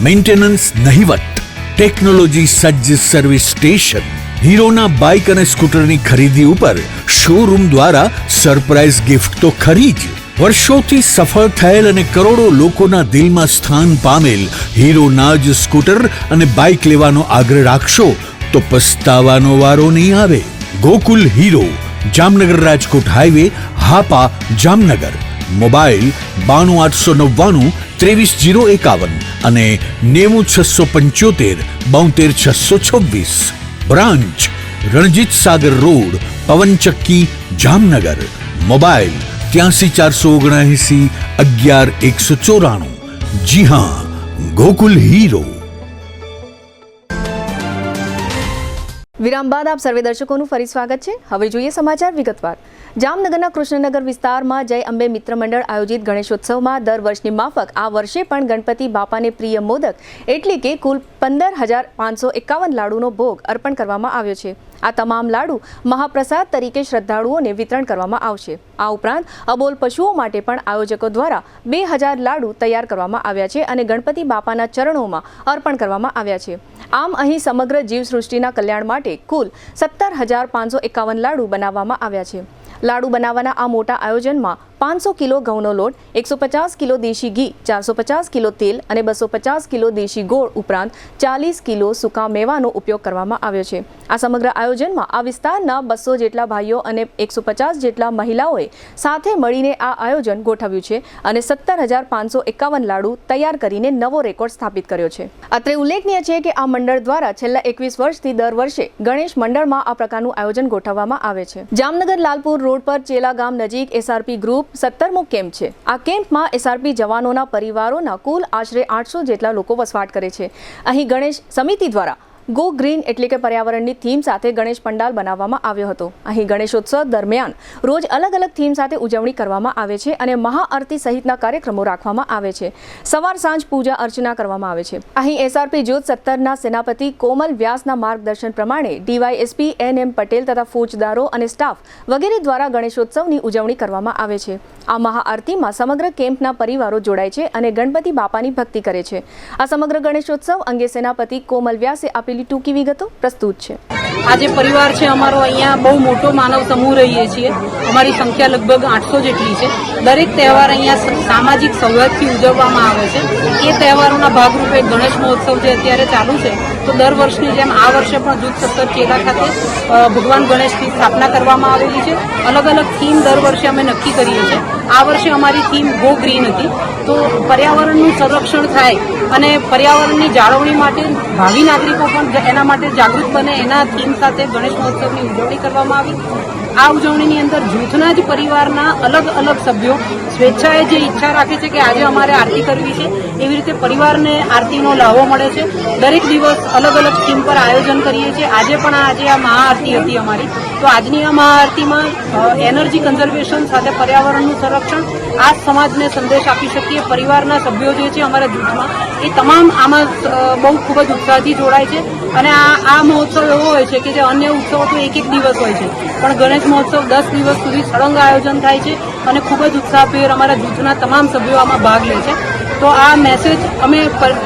મેન્ટેનન્સ નહિવત. ટેકનોલોજી સજ્જ સર્વિસ સ્ટેશન. હીરોના બાઇક અને સ્કૂટરની ખરીદી ઉપર શોરૂમ દ્વારા સરપ્રાઇઝ ગિફ્ટ તો ખરી જ. વર્ષોથી સફળ થયેલ અને કરોડો લોકોના દિલમાં સ્થાન પામેલ હીરોના જ સ્કૂટર અને બાઇક લેવાનો આગ્રહ રાખશો તો પસ્તાવાનો વારો નહીં આવે. Gokul hero, Jamnagar Rajkot highway, Hapa, Jamnagar. Mobile 92 899 23 051 અને 90 675 72 626. Branch Ranjit Sagar road, પવનચક્કી, Jamnagar. Mobile 83 479 11 194. જી હા, ગોકુલ હીરો. વિરામ બાદ આપ સર્વે દર્શકોનું ફરી સ્વાગત છે. હવે જોઈએ સમાચાર વિગતવાર. જામનગરના કૃષ્ણનગર વિસ્તારમાં જય અંબે મિત્ર મંડળ આયોજિત ગણેશોત્સવમાં દર વર્ષની માફક આ વર્ષે પણ ગણપતિ બાપાને પ્રિય મોદક એટલે કે કુલ 15,551 લાડુનો ભોગ અર્પણ કરવામાં આવ્યો છે. આ તમામ લાડુ મહાપ્રસાદ તરીકે શ્રદ્ધાળુઓને વિતરણ કરવામાં આવશે. આ ઉપરાંત અબોલ પશુઓ માટે પણ આયોજકો દ્વારા 2,000 લાડુ તૈયાર કરવામાં આવ્યા છે અને ગણપતિ બાપાના ચરણોમાં અર્પણ કરવામાં આવ્યા છે. આમ અહીં સમગ્ર જીવસૃષ્ટિના કલ્યાણ માટે કુલ 17,551 લાડુ બનાવવામાં આવ્યા છે. લાડુ બનાવવાના આ મોટા આયોજનમાં 500 કિલો ઘઉંનો લોટ, 150 કિલો દેશી ઘી, 450 કિલો તેલ અને 250 કિલો દેશી ગોળ ઉપરાંત 40 કિલો સૂકા મેવાનો ઉપયોગ કરવામાં આવ્યો છે. આ સમગ્ર આયોજનમાં આ વિસ્તારના 200 જેટલા ભાઈઓ અને 150 જેટલા મહિલાઓએ સાથે મળીને આ આયોજન ગોઠવ્યું છે અને 17,551 લાડુ તૈયાર કરીને નવો રેકોર્ડ સ્થાપિત કર્યો છે. અત્રે ઉલ્લેખનીય છે કે આ મંડળ દ્વારા છેલ્લા 21 વર્ષથી દર વર્ષે ગણેશ મંડળમાં આ પ્રકારનું આયોજન ગોઠવવામાં આવે છે. જામનગર લાલપુર રોડ પર ચેલા ગામ નજીક એસઆરપી ગ્રુપ 17મો કેમ્પ છે. આ કેમ્પમાં એસઆરપી જવાનોના પરિવારોના કુલ આશરે 800 જેટલા લોકો વસવાટ કરે છે. અહીં ગણેશ સમિતિ દ્વારા ગો ગ્રીન એટલે કે પર્યાવરણની થીમ સાથે ગણેશ પંડાલ બનાવવામાં આવ્યો હતો. અહીં ગણેશોત્સવ દરમિયાન રોજ અલગ અલગ થીમ સાથે ઉજવણી કરવામાં આવે છે અને મહાઆરતી સહિતના કાર્યક્રમો રાખવામાં આવે છે. સવાર સાંજ પૂજા અર્ચના કરવામાં આવે છે. અહીં એસઆરપી જૂથ 17ના સેનાપતિ કોમલ વ્યાસના માર્ગદર્શન પ્રમાણે ડીવાયએસપી એનએમ પટેલ તથા ફોજદારો અને સ્ટાફ વગેરે દ્વારા ગણેશોત્સવની ઉજવણી કરવામાં આવે છે. આ મહાઆરતીમાં સમગ્ર કેમ્પના પરિવારો જોડાય છે અને ગણપતિ બાપાની ભક્તિ કરે છે. આ સમગ્ર ગણેશોત્સવ અંગે સેનાપતિ કોમલ વ્યાસે આપેલી ટૂંકી વિગતો પ્રસ્તુત છે. આજે પરિવાર છે અમારો, અહીંયા બહુ મોટો માનવ સમૂહ રહીએ છીએ. અમારી સંખ્યા લગભગ 800 જેટલી છે. દરેક તહેવાર અહીંયા સામાજિક સૌહાર્દથી ઉજવવામાં આવે છે. એ તહેવારોના ભાગરૂપે ગણેશ મહોત્સવ જે અત્યારે ચાલુ છે, તો દર વર્ષની જેમ આ વર્ષે પણ જૂથ 17 ચેલા ખાતે ભગવાન ગણેશની સ્થાપના કરવામાં આવેલી છે. અલગ અલગ થીમ દર વર્ષે અમે નક્કી કરીએ છીએ. આ વર્ષે અમારી થીમ ગો ગ્રીન હતી. તો પર્યાવરણનું સંરક્ષણ થાય અને પર્યાવરણની જાળવણી માટે ભાવિ નાગરિકો પણ એના માટે જાગૃત બને, એના થીમ સાથે ગણેશ મહોત્સવની ઉજવણી કરવામાં આવી. આ ઉજવણીની અંદર જૂથના જ પરિવારના અલગ અલગ સભ્યો સ્વેચ્છાએ જે ઈચ્છા રાખે છે કે આજે અમારે આરતી કરવી છે, એવી રીતે પરિવારને આરતીનો લાભો મળે છે. દરેક દિવસ અલગ અલગ થીમ પર આયોજન કરીએ છીએ. આજે પણ આજે આ મહાઆરતી હતી અમારી. તો આજની આ મહાઆરતીમાં એનર્જી કન્ઝર્વેશન સાથે પર્યાવરણનું સંરક્ષણ, આ સમાજને સંદેશ આપી શકીએ. પરિવારના સભ્યો જે છે અમારા જૂથમાં, એ તમામ આમાં બહુ ખૂબ જ ઉત્સાહથી જોડાય છે. અને આ મહોત્સવ એવો હોય છે કે જે અન્ય ઉત્સવો તો એક દિવસ હોય છે, પણ ગણેશ મહોત્સવ 10 દિવસ સુધી સળંગ આયોજન થાય છે અને ખૂબ જ ઉત્સાહભેર અમારા જૂથના તમામ સભ્યો આમાં ભાગ લે છે. તો આ મેસેજ અમે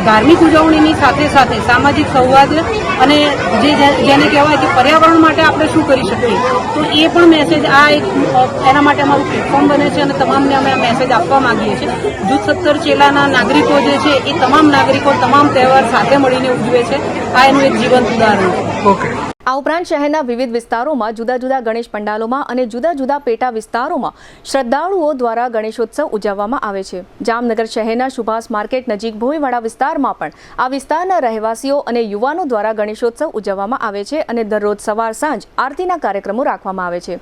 ધાર્મિક ઉજવણીની સાથે સાથે સામાજિક સૌહાર્દ અને જેને કહેવાય કે પર્યાવરણ માટે આપણે શું કરી શકીએ, તો એ પણ મેસેજ આ એક એના માટે અમારું પ્લેટફોર્મ બને છે અને તમામને અમે આ મેસેજ આપવા માંગીએ છીએ. જૂથ 17 ચેલાના નાગરિકો જે છે એ તમામ નાગરિકો તમામ તહેવાર સાથે મળીને ઉજવે છે. આ એનું એક જીવંત ઉદાહરણ છે. આ ઉપરાંત શહેરના વિવિધ વિસ્તારોમાં જુદા જુદા ગણેશ પંડાલોમાં અને જુદા જુદા પેટા વિસ્તારોમાં શ્રદ્ધાળુઓ દ્વારા ગણેશોત્સવ ઉજવવામાં આવે છે. જામનગર શહેરના સુભાષ માર્કેટ નજીક ભોયવાડા વિસ્તારમાં પણ આ વિસ્તારના રહેવાસીઓ અને યુવાનો દ્વારા ગણેશોત્સવ ઉજવવામાં આવે છે અને દરરોજ સવાર સાંજ આરતીના કાર્યક્રમો રાખવામાં આવે છે.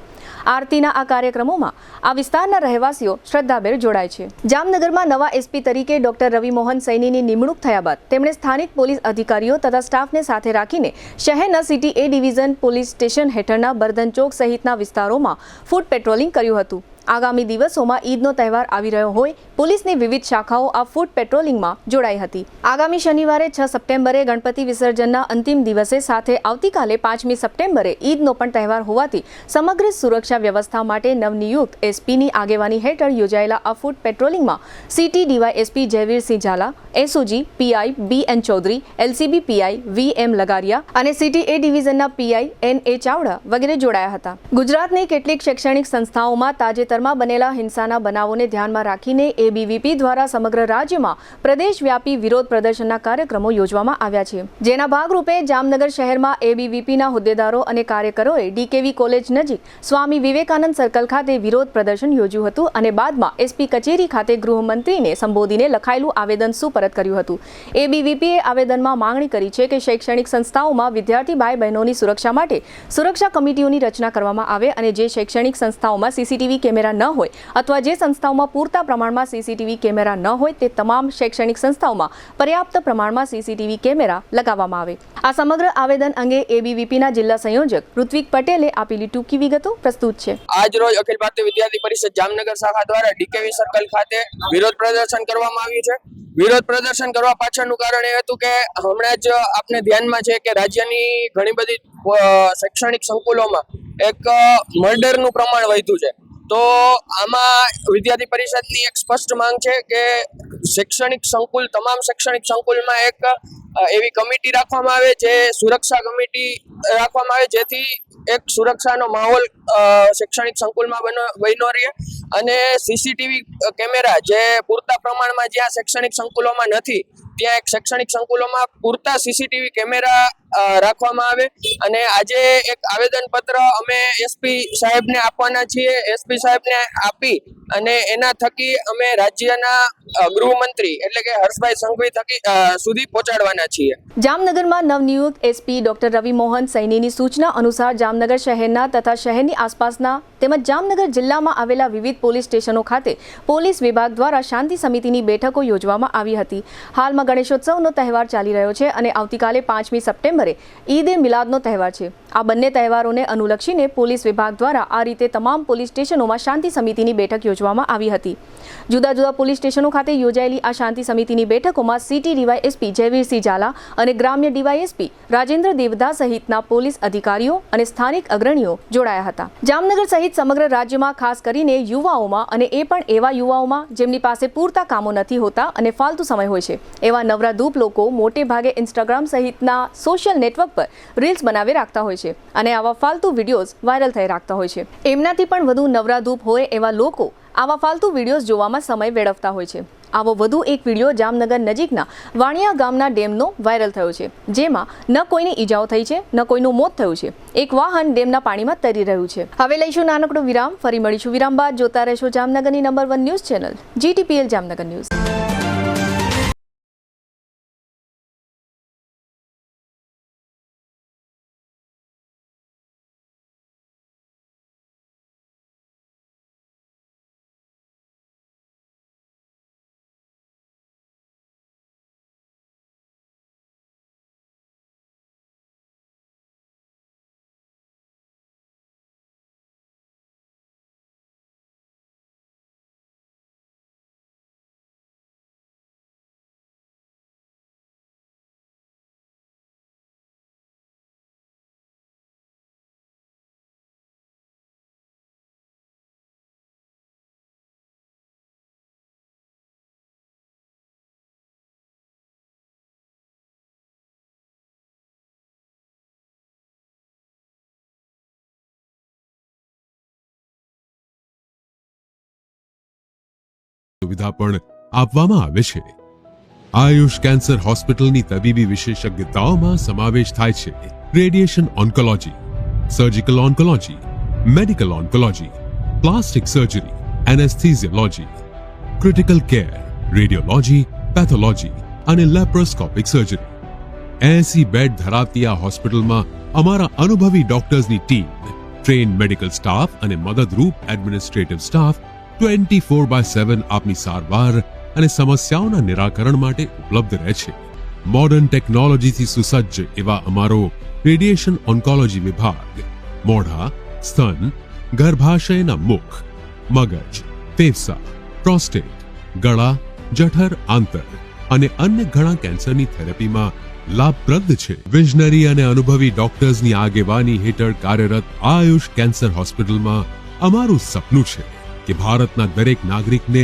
આરતીના આ કાર્યક્રમોમાં આ વિસ્તારના રહેવાસીઓ શ્રદ્ધાભેર જોડાય છે. જામનગરમાં નવા એસપી તરીકે ડોક્ટર રવિ મોહન સૈનીની નિમણૂક થયા બાદ તેમણે સ્થાનિક પોલીસ અધિકારીઓ તથા સ્ટાફને સાથે રાખીને શહેરના સિટી એ ડિવિઝન પોલીસ સ્ટેશન હેઠળના બર્ધન ચોક સહિતના વિસ્તારોમાં ફૂટ પેટ્રોલિંગ કર્યું હતું. આગામી દિવસોમાં ઈદનો તહેવાર આવી રહ્યો હોય પોલીસની વિવિધ શાખાઓ આ ફૂટ પેટ્રોલિંગમાં જોડાઈ હતી. આગામી શનિવારે 6 સપ્ટેમ્બરે ગણપતિ વિસર્જનના અંતિમ દિવસે સાથે આવતીકાલે 5મી સપ્ટેમ્બરે ઈદનો પણ તહેવાર હોવાથી સમગ્ર સુરક્ષા વ્યવસ્થા માટે નવનિયુક્ત એસપીની આગેવાની હેઠળ યોજાયેલા આ ફૂટ પેટ્રોલિંગમાં city DYSP Jayvirsinh Zala, SOG PI BN Chaudhary, LCB PI VM Lagariya અને સિટી એ ડિવિઝનના પીઆઈ એનએ ચાવડા વગેરે જોડાયા હતા. ગુજરાતની કેટલીક શૈક્ષણિક સંસ્થાઓમાં તાજેતરમાં બનેલા હિંસાના બનાવોને ધ્યાનમાં રાખીને એબીવીપી દ્વારા સમગ્ર રાજ્યમાં પ્રદેશવ્યાપી વિરોધ પ્રદર્શનના કાર્યક્રમો યોજવામાં આવ્યા છે. જેના ભાગરૂપે જામનગર શહેરમાં એબીવીપીના હોદ્દેદારો અને કાર્યકરોએ ડીકેવી કોલેજ નજીક સ્વામી વિવેકાનંદ સર્કલ ખાતે વિરોધ પ્રદર્શન યોજ્યું હતું અને બાદમાં એસપી કચેરી ખાતે ગૃહમંત્રીને સંબોધીને લખાયેલું આવેદન સુપરત કર્યું હતું. એબીવીપીએ આવેદનમાં માંગણી કરી છે કે શૈક્ષણિક સંસ્થાઓમાં વિદ્યાર્થી ભાઈ બહેનોની સુરક્ષા માટે સુરક્ષા કમિટીઓની રચના કરવામાં આવે અને જે શૈક્ષણિક સંસ્થાઓમાં સીસીટીવી કેમેરા કેમેરા ન હોય અથવા જે સંસ્થાઓમાં પૂરતા પ્રમાણમાં સીસીટીવી કેમેરા ન હોય તે તમામ શૈક્ષણિક સંસ્થાઓમાં પર્યાપ્ત પ્રમાણમાં સીસીટીવી કેમેરા લગાવવામાં આવે. આ સમગ્ર આવેદન અંગે એબીવીપીના જિલ્લા સંયોજક ઋત્વિક પટેલે આપેલી ટૂંકી વિગતો પ્રસ્તુત છે. આજ રોજ અખિલ ભારતીય વિદ્યાર્થી પરિષદ જામનગર શાખા દ્વારા ડીકેવી સર્કલ ખાતે વિરોધ પ્રદર્શન કરવામાં આવ્યું છે. વિરોધ પ્રદર્શન કરવા પાછળનું કારણ એ હતું કે હમણાં જ આપને ધ્યાનમાં છે કે રાજ્યની ઘણી બધી શૈક્ષણિક સંકુલોમાં એક મર્ડરનું પ્રમાણ વધ્યું છે. તો આમાં વિદ્યાર્થી પરિષદની એક સ્પષ્ટ માંગ છે કે તમામ શૈક્ષણિક સંકુલમાં એક એવી કમિટી રાખવામાં આવે, જે સુરક્ષા કમિટી રાખવામાં આવે, જેથી એક સુરક્ષાનો માહોલ શૈક્ષણિક સંકુલમાં બન્યો રહે અને સીસીટીવી કેમેરા જે પૂરતા પ્રમાણમાં જ્યાં શૈક્ષણિક સંકુલોમાં નથી ત્યાં એક શૈક્ષણિક સંકુલોમાં પૂરતા સીસીટીવી કેમેરા રાખવામાં આવે. અને આજે એક આવેદનપત્ર અમે એસપી સાહેબને આપવાના છીએ. એસપી સાહેબને આપી અને એના થકી અમે રાજ્યના ગૃહમંત્રી એટલે કે હર્ષભાઈ સંઘવી સુધી પહોંચાડવાના છીએ. જામનગરમાં નવનિયુક્ત એસપી ડોક્ટર રવિ મોહન સૈનીની સૂચના અનુસાર જામનગર શહેરના તથા શહેરની આસપાસના તેમજ જામનગર જિલ્લામાં આવેલા વિવિધ પોલીસ સ્ટેશનો ખાતે પોલીસ વિભાગ દ્વારા શાંતિ સમિતિની બેઠકો યોજવામાં આવી હતી. હાલમાં ગણેશોત્સવનો તહેવાર ચાલી રહ્યો છે અને આવતીકાલે 5મી સપ્ટેમ્બરે ઈદ એ મિલાદનો તહેવાર છે. આ બંને તહેવારોને અનુલક્ષીને પોલીસ વિભાગ દ્વારા આ રીતે તમામ પોલીસ સ્ટેશનોમાં શાંતિ સમિતિની બેઠક યોજવામાં આવી હતી. જુદા જુદા પોલીસ સ્ટેશનો ખાતે યોજાયેલી આ શાંતિ સમિતિની બેઠકોમાં સિટી ડીવાયએસપી જયવીરસિંહ ઝાલા અને ગ્રામ્ય ડીવાયએસપી રાજેન્દ્ર દેવધા સહિતના પોલીસ અધિકારીઓ અને સ્થાનિક અગ્રણીઓ જોડાયા હતા. જામનગર સહિત સમગ્ર રાજ્યમાં ખાસ કરીને યુવાઓમાં અને એ પણ એવા યુવાઓમાં જેમની પાસે પૂરતા કામો નથી હોતા અને ફાલતુ સમય હોય છે એવા નવરાધૂપ લોકો મોટે ભાગે ઇન્સ્ટાગ્રામ સહિતના સોશિયલ નેટવર્ક પર રીલ્સ બનાવી રાખતા હોય છે અને આવા ફાલતુ વિડીયોઝ વાયરલ થઈ રાખતા હોય છે. એમનાથી પણ વધુ નવરાધૂપ હોય એવા લોકો આવા ફાલતુ વિડીયોઝ જોવામાં સમય વેડફતા હોય છે. આવો વધુ એક વિડીયો જામનગર નજીકના વાણિયા ગામના ડેમનો વાયરલ થયો છે, જેમાં ન કોઈની ઈજાઓ થઈ છે ન કોઈનું મોત થયું છે. એક વાહન ડેમના પાણીમાં તરી રહ્યું છે. હવે લઈશું નાનકડો વિરામ, ફરી મળીશું વિરામ બાદ. જોતા રહેશો જામનગરની number 1 news channel GTPL Jamnagar news. સુવિધા પણ આપવામાં આવે છે. આયુષ કેન્સર હોસ્પિટલની તબીબી વિશેષજ્ઞતાઓમાં સમાવેશ થાય છે radiation oncology, surgical oncology, medical oncology, plastic surgery, anaesthesiology, critical care, radiology, pathology અને લેપ્રોસ્કોપિક સર્જરી. 80 બેડ ધરાવતી આ હોસ્પિટલમાં અમારા અનુભવી ડોક્ટર્સની ટીમ, ટ્રેન મેડિકલ સ્ટાફ અને મદદરૂપ એડમિનિસ્ટ્રેટિવ સ્ટાફ 24/7 આપની સારવાર અને સમસ્યાઓના નિરાકરણ માટે ઉપલબ્ધ રહે છે. મોડર્ન ટેકનોલોજીથી સુસજ્જ એવા અમારો રેડિયેશન ઓન્કોલોજી વિભાગ મોઢા, સ્તન, ગર્ભાશયના મુખ, મગજ, ફેફસા, પ્રોસ્ટેટ, ગળા, જઠર, આંતર અને અન્ય ઘણા કેન્સરની થેરેપીમાં લાભપ્રદ છે. વિઝનરી અને અનુભવી ડોક્ટર્સની આગેવાની હેઠળ કાર્યરત આયુષ કેન્સર હોસ્પિટલમાં અમારું સપનું છે કે ભારતના દરેક નાગરિકને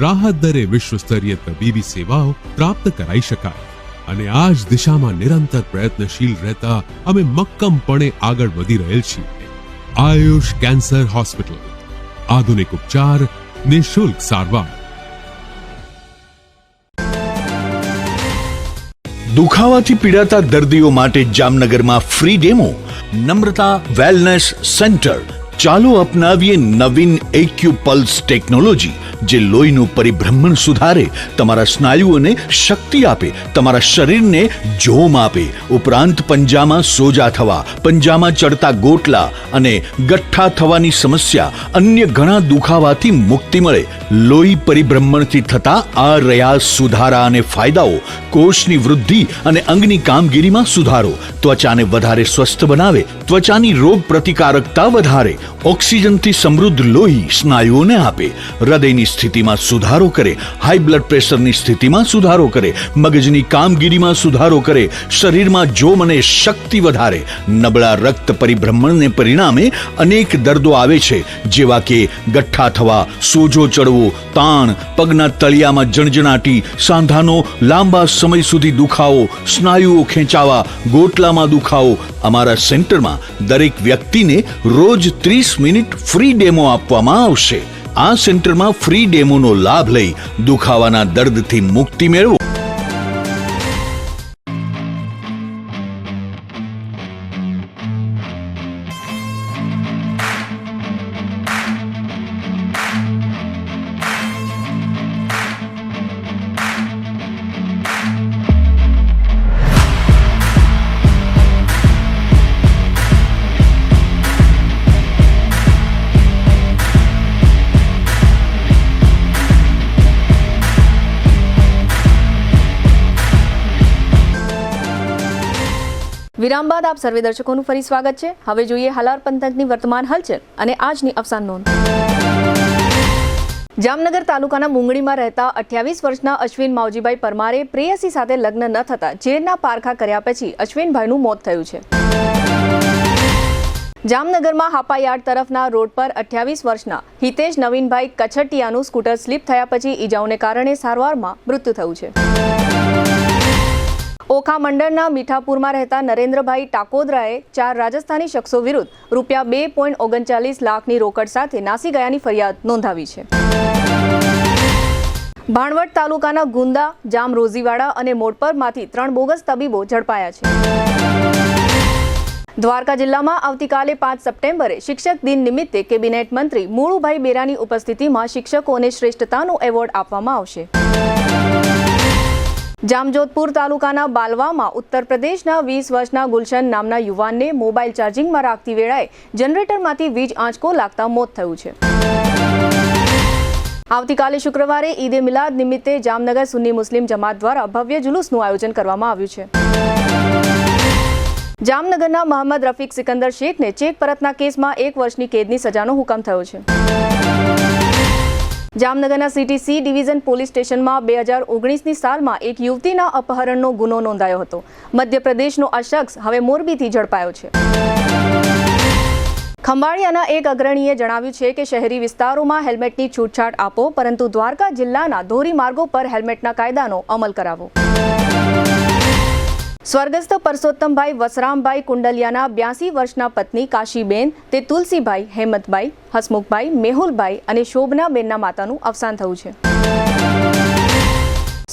રાહત દરે વિશ્વસ્તરીય તબીબી સેવાઓ પ્રાપ્ત કરાઈ શકાય. અને આ જ દિશામાં નિરંતર પ્રયત્નશીલ રહેતા અમે મક્કમપણે આગળ વધી રહેલ છીએ. આયુષ કેન્સર હોસ્પિટલ, આધુનિક ઉપચાર, નિઃશુલ્ક સારવાર. દુખાવાથી પીડાતા દર્દીઓ માટે જામનગરમાં ફ્રી ડેમો. નમ્રતા વેલનેસ સેન્ટર, ચાલો અપનાવીએ નવીન એક્યુ પલ્સ ટેકનોલોજી, જે લોહીનું પરિભ્રમણ સુધારે, તમારા સ્નાયુઓને શક્તિ આપે, તમારા શરીરને જોમ આપે, ઉપરાંત પંજામાં સોજા થવા, પંજામાં ચડતા ગોટલા અને ગઠ્ઠા થવાની સમસ્યા, અન્ય ઘણા દુખાવાથી મુક્તિ મળે. લોહી પરિભ્રમણથી થતા આ રહ્યા સુધારા અને ફાયદાઓ: કોષની વૃદ્ધિ અને અંગની કામગીરીમાં સુધારો, ત્વચાને વધારે સ્વસ્થ બનાવે, ત્વચાની રોગ પ્રતિકારકતા વધારે, ઓક્સિજનથી સમૃદ્ધ લોહી સ્નાયુઓને આપે, હૃદયની સ્થિતિમાં સુધારો કરે, હાઈ બ્લડ પ્રેશરની સ્થિતિમાં સુધારો કરે, મગજની કામગીરીમાં સુધારો કરે, શરીરમાં જોમ અને શક્તિ વધારે. નબળા રક્ત પરિભ્રમણને પરિણામે અનેક દર્દો આવે છે, જેવા કે ગઠ્ઠા થવા, સોજો ચડવો, તાણ, પગના તળિયામાં જણજણાટી, સાંધાનો લાંબા સમય સુધી દુખાવો, સ્નાયુઓ ખેંચાવા, ગોટલામાં દુખાવો. અમારા સેન્ટરમાં દરેક વ્યક્તિને રોજ 30 મિનિટ ફ્રી ડેમો આપવામાં આવશે. આ સેન્ટરમાં ફ્રી ડેમોનો લાભ લઈ દુખાવાના દર્દથી મુક્તિ મેળવો. વિરામ બાદ આપ સર્વે દર્શકોનું ફરી સ્વાગત છે. હવે જોઈએ હાલાર પંથકની વર્તમાન હલચલ અને આજની અવસાન નોંધ. જામનગર તાલુકાના મુંગળીમાં રહેતા 28 વર્ષના અશ્વિન માવજીભાઈ પરમારે પ્રેયસી સાથે લગ્ન ન થતા ઝેરના પારખા કર્યા પછી અશ્વિનભાઈનું મોત થયું છે. જામનગરમાં હાપાયાર્ડ તરફના રોડ પર 28 વર્ષના હિતેશ નવીનભાઈ કછટિયાનું સ્કૂટર સ્લીપ થયા પછી ઈજાઓને કારણે સારવારમાં મૃત્યુ થયું છે. ઓખા મંડળના મીઠાપુરમાં રહેતા નરેન્દ્રભાઈ ટાકોદરાએ 4 રાજસ્થાની શખ્સો વિરુદ્ધ રૂપિયા 2.39 લાખની રોકડ સાથે નાસી ગયાની ફરિયાદ નોંધાવી છે. ભાણવડ તાલુકાના ગુંદા, જામ રોઝીવાડા અને મોડપરમાંથી 3 બોગસ તબીબો ઝડપાયા છે. દ્વારકા જિલ્લામાં આવતીકાલે 5 સપ્ટેમ્બરે શિક્ષક દિન નિમિત્તે કેબિનેટ મંત્રી મુળુભાઈ બેરાની ઉપસ્થિતિમાં શિક્ષકોને શ્રેષ્ઠતાનો એવોર્ડ આપવામાં આવશે. જામજોધપુર તાલુકાના બાલવામાં ઉત્તર પ્રદેશના 20 વર્ષના ગુલશન નામના યુવાનને મોબાઈલ ચાર્જિંગમાં રાખતી વેળાએ જનરેટરમાંથી વીજ આંચકો લાગતા મોત થયું છે. આવતીકાલે શુક્રવારે ઈદે મિલાદ નિમિત્તે જામનગર સુન્ની મુસ્લિમ જમાત દ્વારા ભવ્ય જુલુસનું આયોજન કરવામાં આવ્યું છે. જામનગરના મોહમ્મદ રફીક સિકંદર શેખને ચેક પરતના કેસમાં 1 વર્ષની કેદની સજાનો હુકમ થયો છે. જામનગરના CTC ડિવિઝન પોલીસ સ્ટેશનમાં 2019ની સાલમાં એક યુવતીના અપહરણનો ગુનો નોંધાયો હતો. મધ્યપ્રદેશનો આ શખ્સ હવે મોરબીથી ઝડપાયો છે. ખંભાળિયાના એક અગ્રણીએ જણાવ્યું છે કે શહેરી વિસ્તારોમાં હેલ્મેટની છૂટછાટ આપો, પરંતુ દ્વારકા જિલ્લાના ધોરીમાર્ગો પર હેલ્મેટના કાયદાનો અમલ કરાવો. સ્વર્ગસ્થ પરસોત્તમભાઈ વસરામભાઈ કુંડલિયાના 82 વર્ષના પત્ની કાશીબેન, તે તુલસીભાઈ, હેમતભાઈ, હસમુખભાઈ, મેહુલભાઈ અને શોભનાબેનના માતાનું અવસાન થયું છે.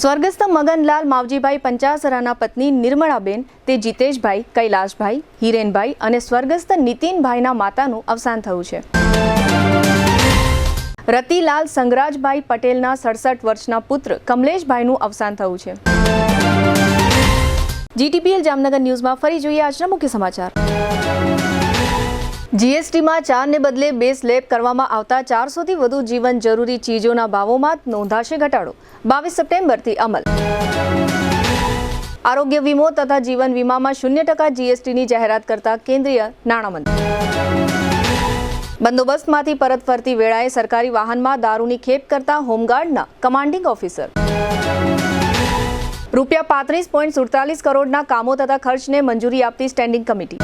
સ્વર્ગસ્થ મગનલાલ માવજીભાઈ પંચાસરાના પત્ની નિર્મળાબેન, તે જીતેશભાઈ, કૈલાશભાઈ, હિરેનભાઈ અને સ્વર્ગસ્થ નીતિનભાઈના માતાનું અવસાન થયું છે. રતિલાલ સંગરાજભાઈ પટેલના 67 વર્ષના પુત્ર કમલેશભાઈનું અવસાન થયું છે. GTPL જામનગર ન્યૂઝમાં ફરી જોઈએ આજના મુખ્ય સમાચાર. GSTમાં 4 ને બદલે 2 સ્લેબ કરવામાં આવતા 400થી વધુ જીવન જરૂરી ચીજોના ભાવોમાં નોંધાશે ઘટાડો. 22 સપ્ટેમ્બરથી અમલ. આરોગ્ય વીમો તથા જીવન વીમામાં 0% GSTની જાહેરાત કરતા કેન્દ્રીય નાણામંત્રી. બંદોબસ્તમાંથી પરત ફરતી વેળાએ સરકારી વાહનમાં દારૂની ખેપ કરતા હોમગાર્ડના કમાન્ડિંગ ઓફિસર. રૂપિયા 35.47 કરોડના કામો તથા ખર્ચને મંજૂરી આપતી સ્ટેન્ડિંગ કમિટી.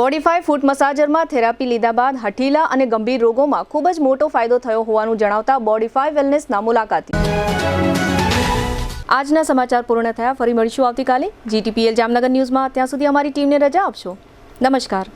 બોડીફાય ફૂટ મસાજરમાં થેરાપી લીધા બાદ હઠીલા અને ગંભીર રોગોમાં ખૂબ જ મોટો ફાયદો થયો હોવાનું જણાવતા બોડીફાય વેલનેસના મુલાકાતી. આજના સમાચાર પૂર્ણ થયા. ફરી મળીશું આવતીકાલે GTPL જામનગર ન્યૂઝમાં. ત્યાં સુધી અમારી ટીમને રજા આપશો. નમસ્કાર.